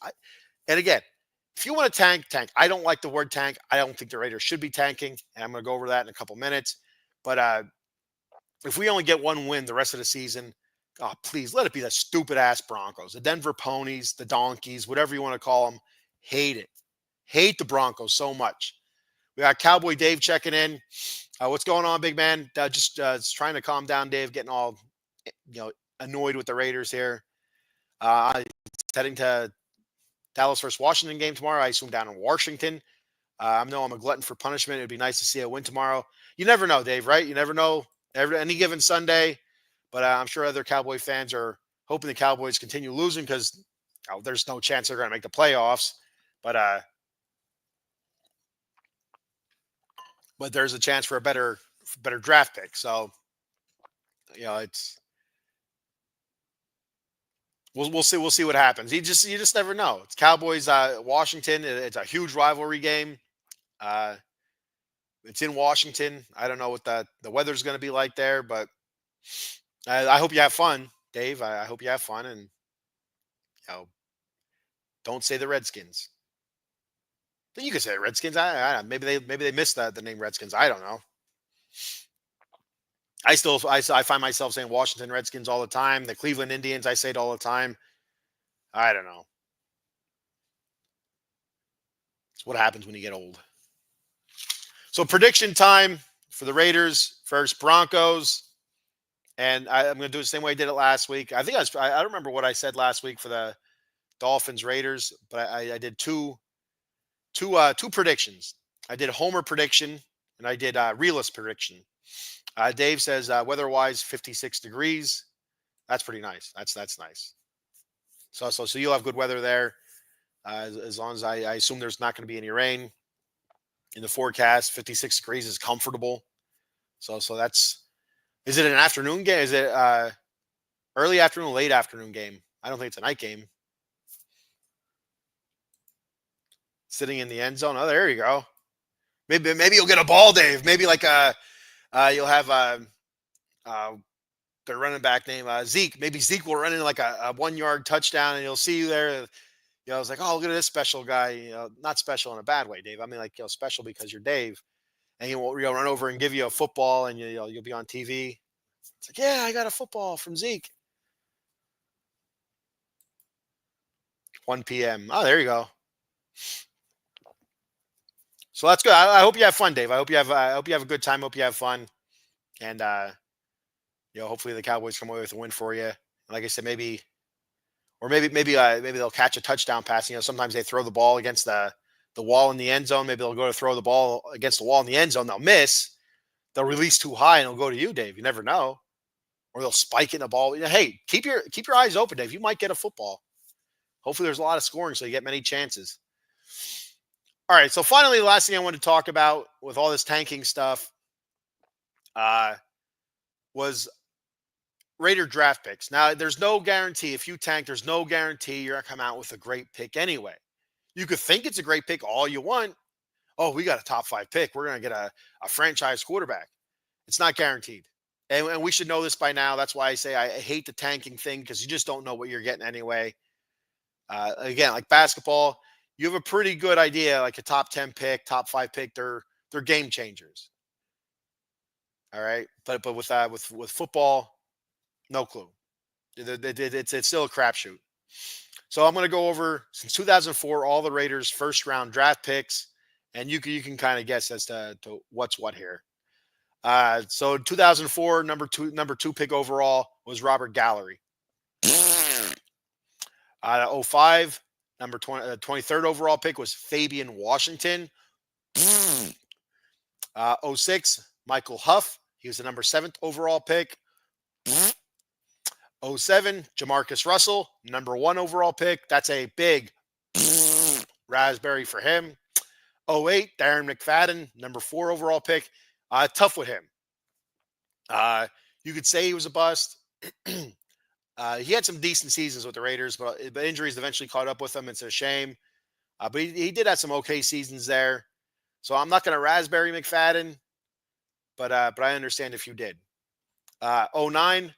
And again, if you want to tank. I don't like the word tank. I don't think the Raiders should be tanking, and I'm going to go over that in a couple minutes. But if we only get 1 win the rest of the season, please let it be the stupid-ass Broncos. The Denver Ponies, the Donkeys, whatever you want to call them, hate it. Hate the Broncos so much. We got Cowboy Dave checking in. What's going on, big man? Just trying to calm down, Dave, getting all annoyed with the Raiders here. Heading to Dallas versus Washington game tomorrow. I assume down in Washington. I know I'm a glutton for punishment. It'd be nice to see a win tomorrow. You never know, Dave, right? You never know any given Sunday. But I'm sure other Cowboy fans are hoping the Cowboys continue losing because there's no chance they're going to make the playoffs. But there's a chance for a better draft pick. So, it's we'll see what happens. You just never know. It's Cowboys Washington. It's a huge rivalry game. It's in Washington. I don't know what the weather's going to be like there, but I hope you have fun, Dave. I hope you have fun, and don't say the Redskins. You could say the Redskins. I maybe they missed the name Redskins. I don't know. I find myself saying Washington Redskins all the time. The Cleveland Indians, I say it all the time. I don't know. It's what happens when you get old. So prediction time for the Raiders versus Broncos. And I'm going to do it the same way I did it last week. I think I don't remember what I said last week for the Dolphins Raiders, but I did two predictions. I did Homer prediction and I did realist prediction. Dave says weather-wise 56 degrees. That's pretty nice. That's nice. So you'll have good weather there. As long as I assume there's not going to be any rain in the forecast. 56 degrees is comfortable. So that's. Is it an afternoon game? Is it early afternoon, late afternoon game? I don't think it's a night game. Sitting in the end zone. Oh, there you go. Maybe you'll get a ball, Dave. Maybe like you'll have their running back name Zeke. Maybe Zeke will run in like a 1-yard touchdown, and you'll see you there. I was like, oh, look at this special guy. Not special in a bad way, Dave. I mean, like special because you're Dave, and he'll run over and give you a football, and you'll be on TV. It's like, yeah, I got a football from Zeke. 1 p.m. Oh, there you go. So that's good. I hope you have fun, Dave. I hope you have a good time. Hope you have fun, and hopefully the Cowboys come away with a win for you. Like I said, maybe or maybe they'll catch a touchdown pass. Sometimes they throw the ball against the wall in the end zone. Maybe they'll go to throw the ball against the wall in the end zone. They'll miss. They'll release too high and it'll go to you, Dave. You never know. Or they'll spike in the ball. Hey, keep your eyes open, Dave. You might get a football. Hopefully there's a lot of scoring so you get many chances. All right, so finally, the last thing I want to talk about with all this tanking stuff was Raider draft picks. Now, there's no guarantee. If you tank, there's no guarantee you're going to come out with a great pick anyway. You could think it's a great pick all you want. Oh, we got a top 5 pick. We're going to get a franchise quarterback. It's not guaranteed. And we should know this by now. That's why I say I hate the tanking thing, because you just don't know what you're getting anyway. Again, like basketball, you have a pretty good idea, like a top 10 pick, top 5 pick. They're game changers. All right. But with football, no clue. It's still a crapshoot. So I'm going to go over, since 2004, all the Raiders' first round draft picks, and you can kind of guess as to what's what here. So 2004, number two pick overall was Robert Gallery. 05, number 23rd overall pick was Fabian Washington. 06, Michael Huff. He was the number 7th overall pick. 07, Jamarcus Russell, number 1 overall pick. That's a big raspberry for him. 08, Darren McFadden, number 4 overall pick. Tough with him. You could say he was a bust. He had some decent seasons with the Raiders, but injuries eventually caught up with him. It's a shame. But he did have some okay seasons there. So I'm not going to raspberry McFadden, but I understand if you did. 09,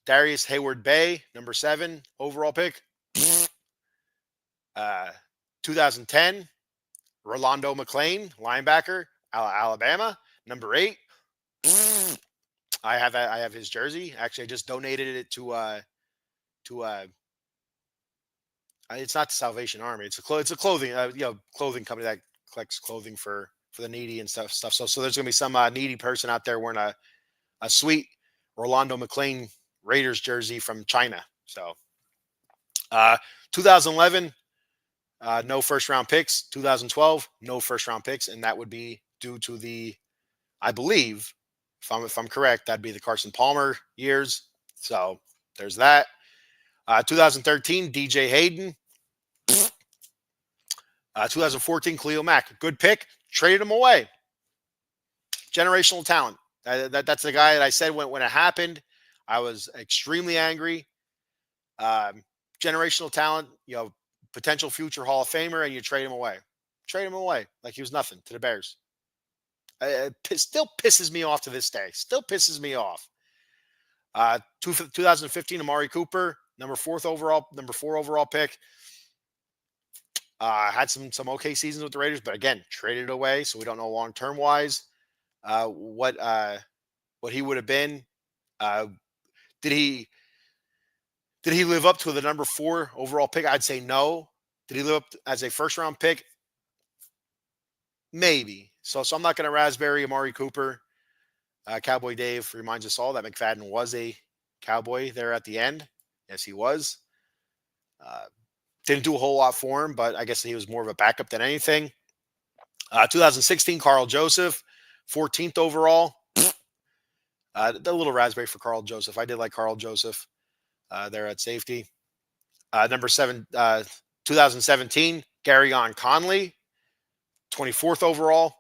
Darius Hayward-Bay, number 7 overall pick. 2010, Rolando McClain, linebacker, Alabama, number 8. I have his jersey. Actually, I just donated it to it's not the Salvation Army. It's a clothing clothing company that collects clothing for the needy and stuff. So there's gonna be some needy person out there wearing a sweet Rolando McClain Raiders jersey from China. So 2011, no first round picks. 2012, no first round picks, and that would be due to I believe, if I'm correct, that'd be the Carson Palmer years. So there's that. 2013, DJ Hayden. 2014, Khalil Mack. Good pick. Traded him away. Generational talent. That's the guy that I said when it happened, I was extremely angry. Generational talent, potential future Hall of Famer, and you trade him away. Trade him away like he was nothing to the Bears. It still pisses me off to this day. Still pisses me off. 2015, Amari Cooper, number 4 overall pick. Had some okay seasons with the Raiders, but again, traded away, so we don't know long term wise what he would have been. Did he live up to the number 4 overall pick? I'd say no. Did he live up as a first round pick? Maybe. So I'm not going to raspberry Amari Cooper. Cowboy Dave reminds us all that McFadden was a Cowboy there at the end. Yes, he was. Didn't do a whole lot for him, but I guess he was more of a backup than anything. 2016, Carl Joseph, 14th overall. A little raspberry for Carl Joseph. I did like Carl Joseph there at safety. Number 7, 2017, Garyon Conley, 24th overall.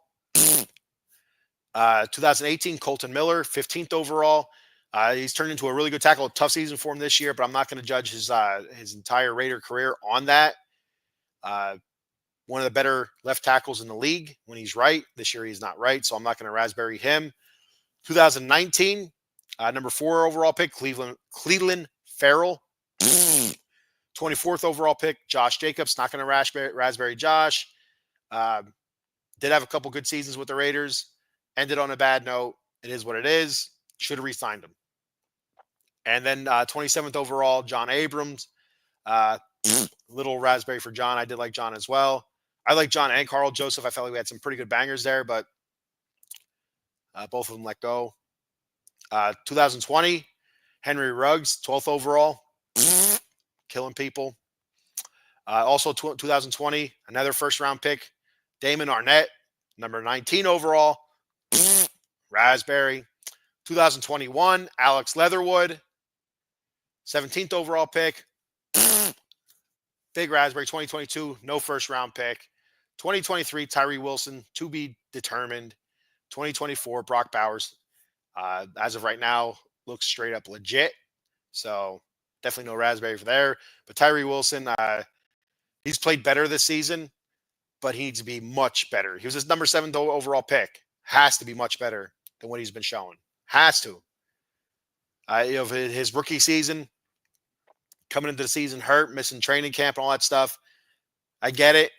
2018, Colton Miller, 15th overall. He's turned into a really good tackle. Tough season for him this year, but I'm not going to judge his entire Raider career on that. One of the better left tackles in the league when he's right. This year he's not right, so I'm not going to raspberry him. 2019, number 4 overall pick, Cleveland Farrell. 24th overall pick, Josh Jacobs. Not going to raspberry Josh. Did have a couple good seasons with the Raiders. Ended on a bad note. It is what it is. Should have re-signed him. And then 27th overall, John Abrams. Little raspberry for John. I did like John as well. I like John and Carl Joseph. I felt like we had some pretty good bangers there, but both of them let go. 2020, Henry Ruggs, 12th overall. killing people. Also, 2020, another first round pick, Damon Arnett, number 19 overall, raspberry. 2021, Alex Leatherwood, 17th overall pick, big raspberry. 2022, no first round pick. 2023, Tyree Wilson, to be determined. 2024, Brock Bowers, as of right now, looks straight up legit. So definitely no raspberry for there. But Tyree Wilson, he's played better this season, but he needs to be much better. He was his number 7 overall pick. Has to be much better than what he's been showing. Has to. His rookie season, coming into the season hurt, missing training camp and all that stuff. I get it.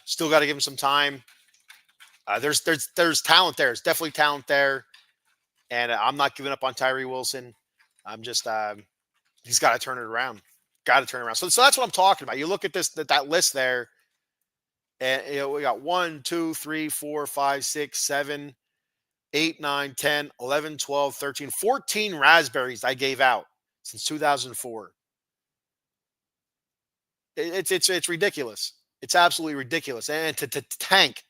Still got to give him some time. There's talent there. There's definitely talent there. And I'm not giving up on Tyree Wilson. I'm just he's got to turn it around. Got to turn it around. So that's what I'm talking about. You look at that list there, and we got 1, 2, 3, 4, 5, 6, 7, 8, 9, 10, 11, 12, 13, 14 raspberries I gave out since 2004. It's ridiculous. It's absolutely ridiculous. And to tank,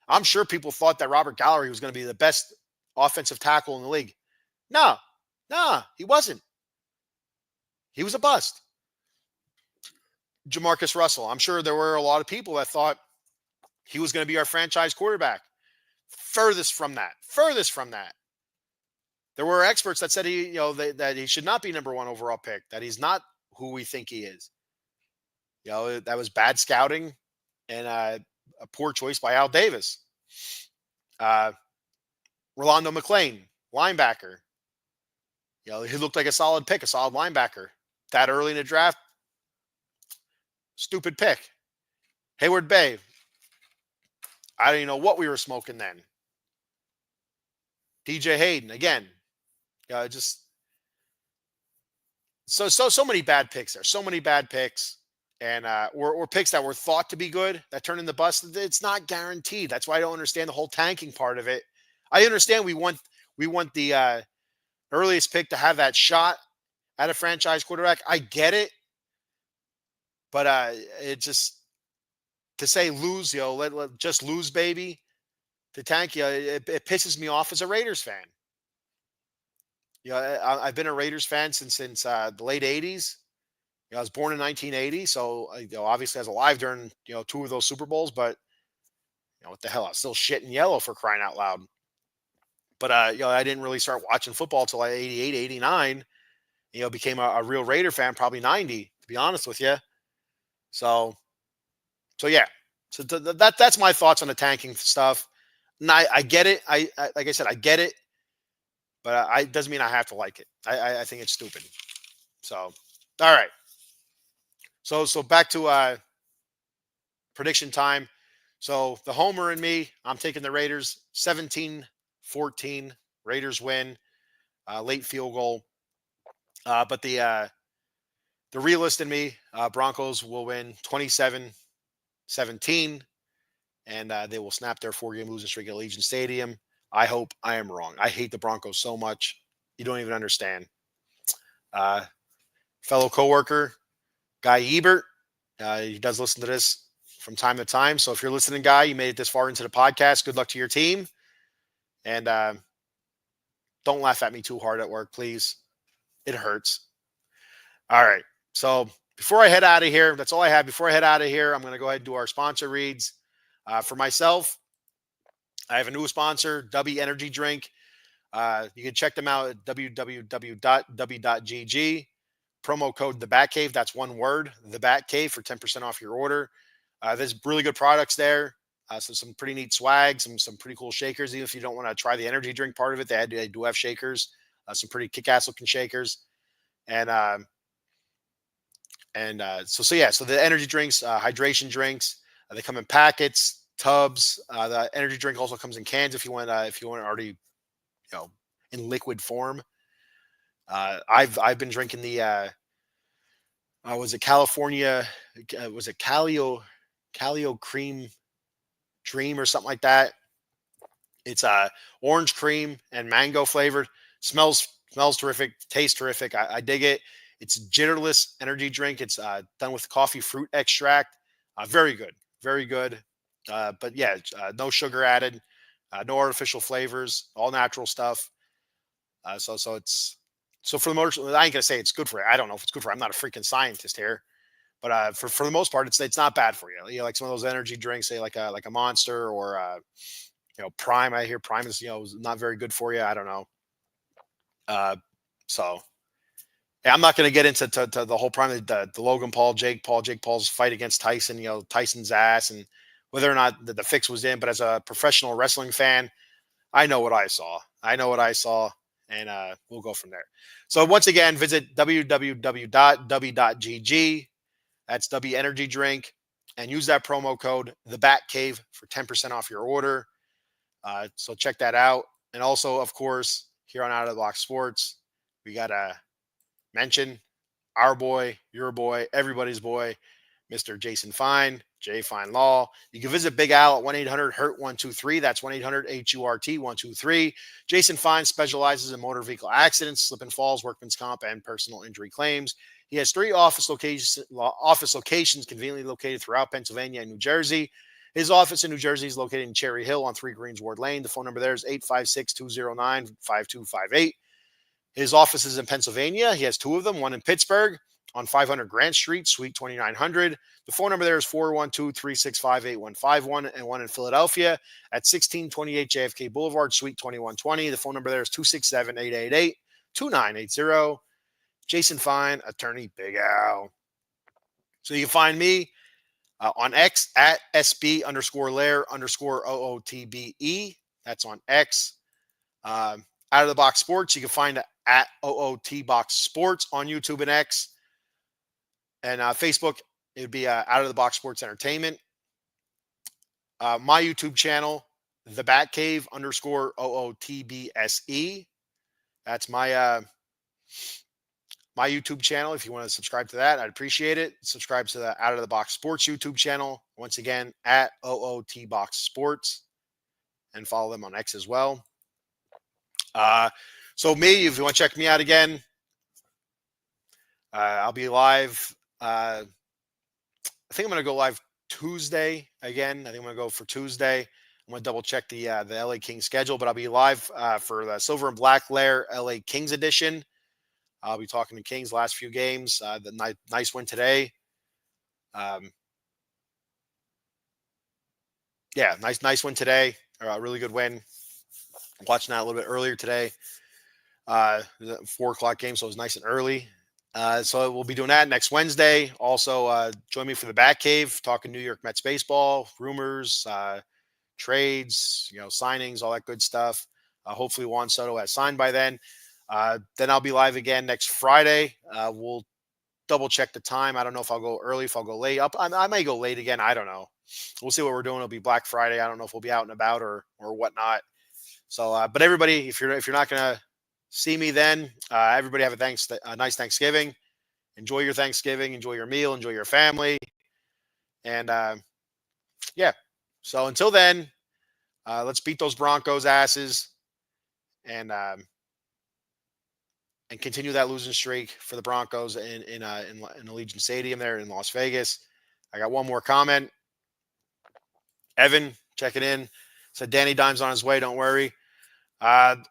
I'm sure people thought that Robert Gallery was going to be the best offensive tackle in the league. No, he wasn't. He was a bust. Jamarcus Russell. I'm sure there were a lot of people that thought he was going to be our franchise quarterback. Furthest from that. There were experts that said that he should not be number 1 overall pick, that he's not who we think he is. That was bad scouting and a poor choice by Al Davis. Rolando McClain, linebacker. He looked like a solid pick, a solid linebacker. That early in the draft, stupid pick. Hayward Bay. I don't even know what we were smoking then. DJ Hayden, again. Just so many bad picks there. So many bad picks. And or picks that were thought to be good that turned into bust. It's not guaranteed. That's why I don't understand the whole tanking part of it. I understand we want the earliest pick to have that shot at a franchise quarterback. I get it. But it just, to say lose, let just lose, baby, to tank, it pisses me off as a Raiders fan. I've been a Raiders fan since the late 80s. I was born in 1980, so obviously I was alive during 2 of those Super Bowls. But what the hell? I was still shitting yellow, for crying out loud. But I didn't really start watching football till 88, 89. Became a real Raider fan probably 90, to be honest with you. So yeah. So that's my thoughts on the tanking stuff. And I get it. I like I said, I get it, but it doesn't mean I have to like it. I think it's stupid. So all right. So back to prediction time. So the homer in me, I'm taking the Raiders 17-14. Raiders win. Late field goal. But the realist in me, Broncos will win 27-17. And they will snap their 4-game losing streak at Allegiant Stadium. I hope I am wrong. I hate the Broncos so much. You don't even understand. Fellow coworker, Guy Ebert, he does listen to this from time to time. So if you're listening, Guy, you made it this far into the podcast, good luck to your team. And don't laugh at me too hard at work, please. It hurts. All right. So before I head out of here, that's all I have. Before I head out of here, I'm going to go ahead and do our sponsor reads. For myself, I have a new sponsor, W Energy Drink. You can check them out at www.w.gg. Promo code The Batcave. That's one word, The Batcave, for 10% off your order. There's really good products there. So some pretty neat swag, some pretty cool shakers. Even if you don't want to try the energy drink part of it, they do have shakers. Some pretty kick-ass looking shakers. And so the energy drinks, hydration drinks, they come in packets, tubs. The energy drink also comes in cans if you want already, in liquid form. I've been drinking the was it California? Was it Calio Cream Dream or something like that? It's orange cream and mango flavored. Smells Smells terrific, tastes terrific. I dig it. It's jitterless energy drink. It's done with coffee fruit extract. Very good, very good. But yeah, no sugar added, no artificial flavors, all natural stuff. So it's so for the most. I ain't gonna say it's good for you. I don't know if it's good for you. I'm not a freaking scientist here, but for the most part, it's not bad for you. You know, like some of those energy drinks, say like a Monster or Prime. I hear Prime is not very good for you. I don't know. Uh, so yeah, I'm not going to get into to the whole Prime, the Logan Paul, Jake Paul's fight against Tyson. Tyson's ass and whether or not the fix was in. But as a professional wrestling fan, I know what I saw. I know what I saw, and we'll go from there. So once again, visit www.w.gg. That's W Energy Drink, and use that promo code The Bat Cave for 10% off your order. So check that out. And also, of course, here on Out of the Box Sports, we got to mention our boy, your boy, everybody's boy, Mr. Jason Fine, J Fine Law. You can visit Big Al at 1-800-HURT-123. That's 1-800-HURT-123. Jason Fine specializes in motor vehicle accidents, slip and falls, workman's comp, and personal injury claims. He has 3 office locations conveniently located throughout Pennsylvania and New Jersey. His office in New Jersey is located in Cherry Hill on 3 Greensward Lane. The phone number there is 856-209-5258. His office is in Pennsylvania. He has 2 of them, one in Pittsburgh on 500 Grant Street, Suite 2900. The phone number there is 412-365-8151, and one in Philadelphia at 1628 JFK Boulevard, Suite 2120. The phone number there is 267-888-2980. Jason Fine, attorney Big Al. So you can find me on X at SB_Lair_OOTBE. That's on X. Out of the Box Sports, you can find at OOT Box Sports on YouTube and X. And Facebook, it would be Out of the Box Sports Entertainment. My YouTube channel, The Bat Cave _OOTBSE. That's my my YouTube channel. If you want to subscribe to that, I'd appreciate it. Subscribe to the Out of the Box Sports YouTube channel. Once again, at OOT Box Sports, and follow them on X as well. So me, if you want to check me out again, I'll be live. I think I'm going to go live Tuesday again. I think I'm going to go for Tuesday. I'm going to double check the LA Kings schedule, but I'll be live for the Silver and Black Lair LA Kings edition. I'll be talking to Kings last few games. The nice win today. Yeah, nice win today. A really good win. I'm watching that a little bit earlier today. 4:00 game, so it was nice and early. So we'll be doing that next Wednesday. Also, join me for the Bat Cave, talking New York Mets baseball, rumors, trades, signings, all that good stuff. Hopefully Juan Soto has signed by then. Then I'll be live again next Friday. We'll double check the time. I don't know if I'll go early, if I'll go late. I may go late again. I don't know. We'll see what we're doing. It'll be Black Friday. I don't know if we'll be out and about or whatnot. So, but everybody, if you're not gonna see me then, everybody have a nice Thanksgiving. Enjoy your Thanksgiving. Enjoy your meal. Enjoy your family. And yeah. So until then, let's beat those Broncos asses and continue that losing streak for the Broncos in Allegiant Stadium there in Las Vegas. I got one more comment. Evan checking in said Danny Dimes on his way. Don't worry. I'd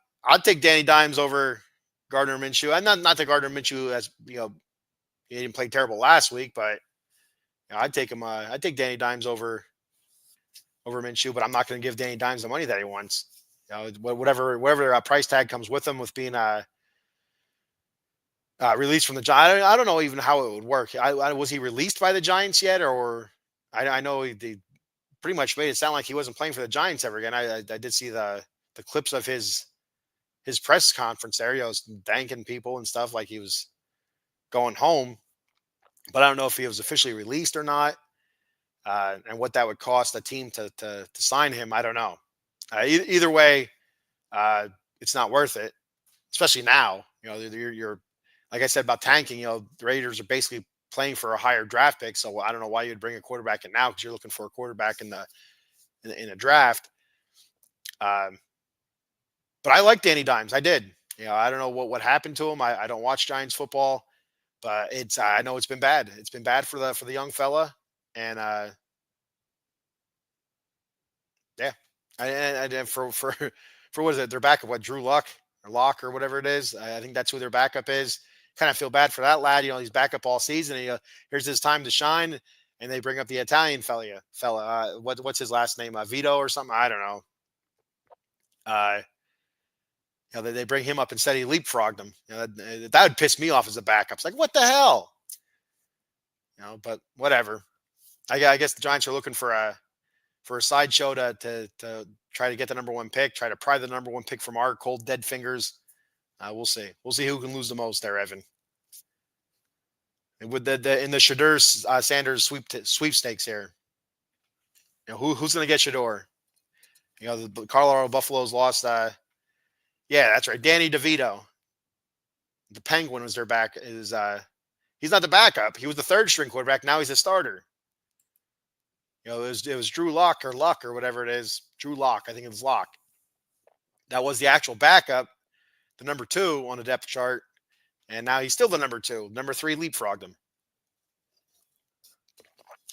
take Danny Dimes over Gardner Minshew. And not that Gardner Minshew has he didn't play terrible last week, but I'd take him. I'd take Danny Dimes over Minshew, but I'm not going to give Danny Dimes the money that he wants. Whatever price tag comes with him with being released from the Giants. I don't know even how it would work. Was he released by the Giants yet, or I know they pretty much made it sound like he wasn't playing for the Giants ever again. I did see the clips of his press conference there. He was thanking people and stuff like he was going home, but I don't know if he was officially released or not, and what that would cost the team to sign him. I don't know. Either way, it's not worth it, especially now. You're like I said about tanking. The Raiders are basically playing for a higher draft pick, so I don't know why you'd bring a quarterback in now because you're looking for a quarterback in a draft. But I like Danny Dimes. I did. I don't know what happened to him. I don't watch Giants football, but I know it's been bad. It's been bad for the young fella, and yeah, and for for what is it? Their backup, what Drew Luck or Lock or whatever it is. I think that's who their backup is. Kind of feel bad for that lad. He's backup all season. And, here's his time to shine, and they bring up the Italian fella. What's his last name? Vito or something? I don't know. Uh, they bring him up instead. He leapfrogged him. That would piss me off as a backup. It's like, what the hell? But whatever. I guess the Giants are looking for a sideshow to try to get the number one pick, try to pry the number one pick from our cold dead fingers. We'll see. We'll see who can lose the most there, Evan. And with the in the Shador Sanders sweepstakes here, who's going to get Shador? The Colorado Buffaloes lost. Yeah, that's right. Danny DeVito, the Penguin, was their back. He's not the backup. He was the third string quarterback. Now he's a starter. It was Drew Luck or whatever it is. Drew Lock, I think it was Lock. That was the actual backup, the number 2 on the depth chart, and now he's still the number 2. Number 3 leapfrogged him.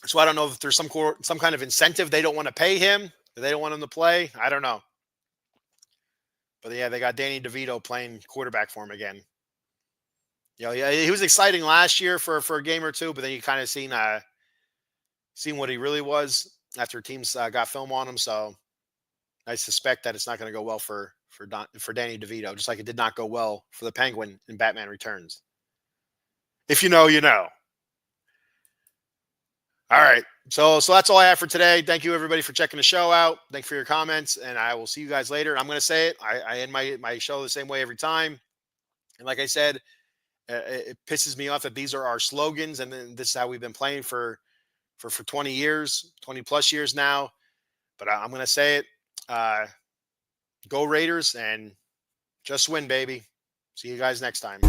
So I don't know if there's some kind of incentive they don't want to pay him, they don't want him to play. I don't know. But yeah, they got Danny DeVito playing quarterback for him again. He was exciting last year for a game or two, but then you kind of seen what he really was after teams got film on him. So I suspect that it's not going to go well for Danny DeVito, just like it did not go well for the Penguin in Batman Returns. If you know, you know. All right. So that's all I have for today. Thank you, everybody, for checking the show out. Thank you for your comments, and I will see you guys later. I'm going to say it. I end my show the same way every time. And like I said, it pisses me off that these are our slogans, and then this is how we've been playing for 20 years, 20 plus years now. But I'm going to say it. Go Raiders and just win, baby. See you guys next time.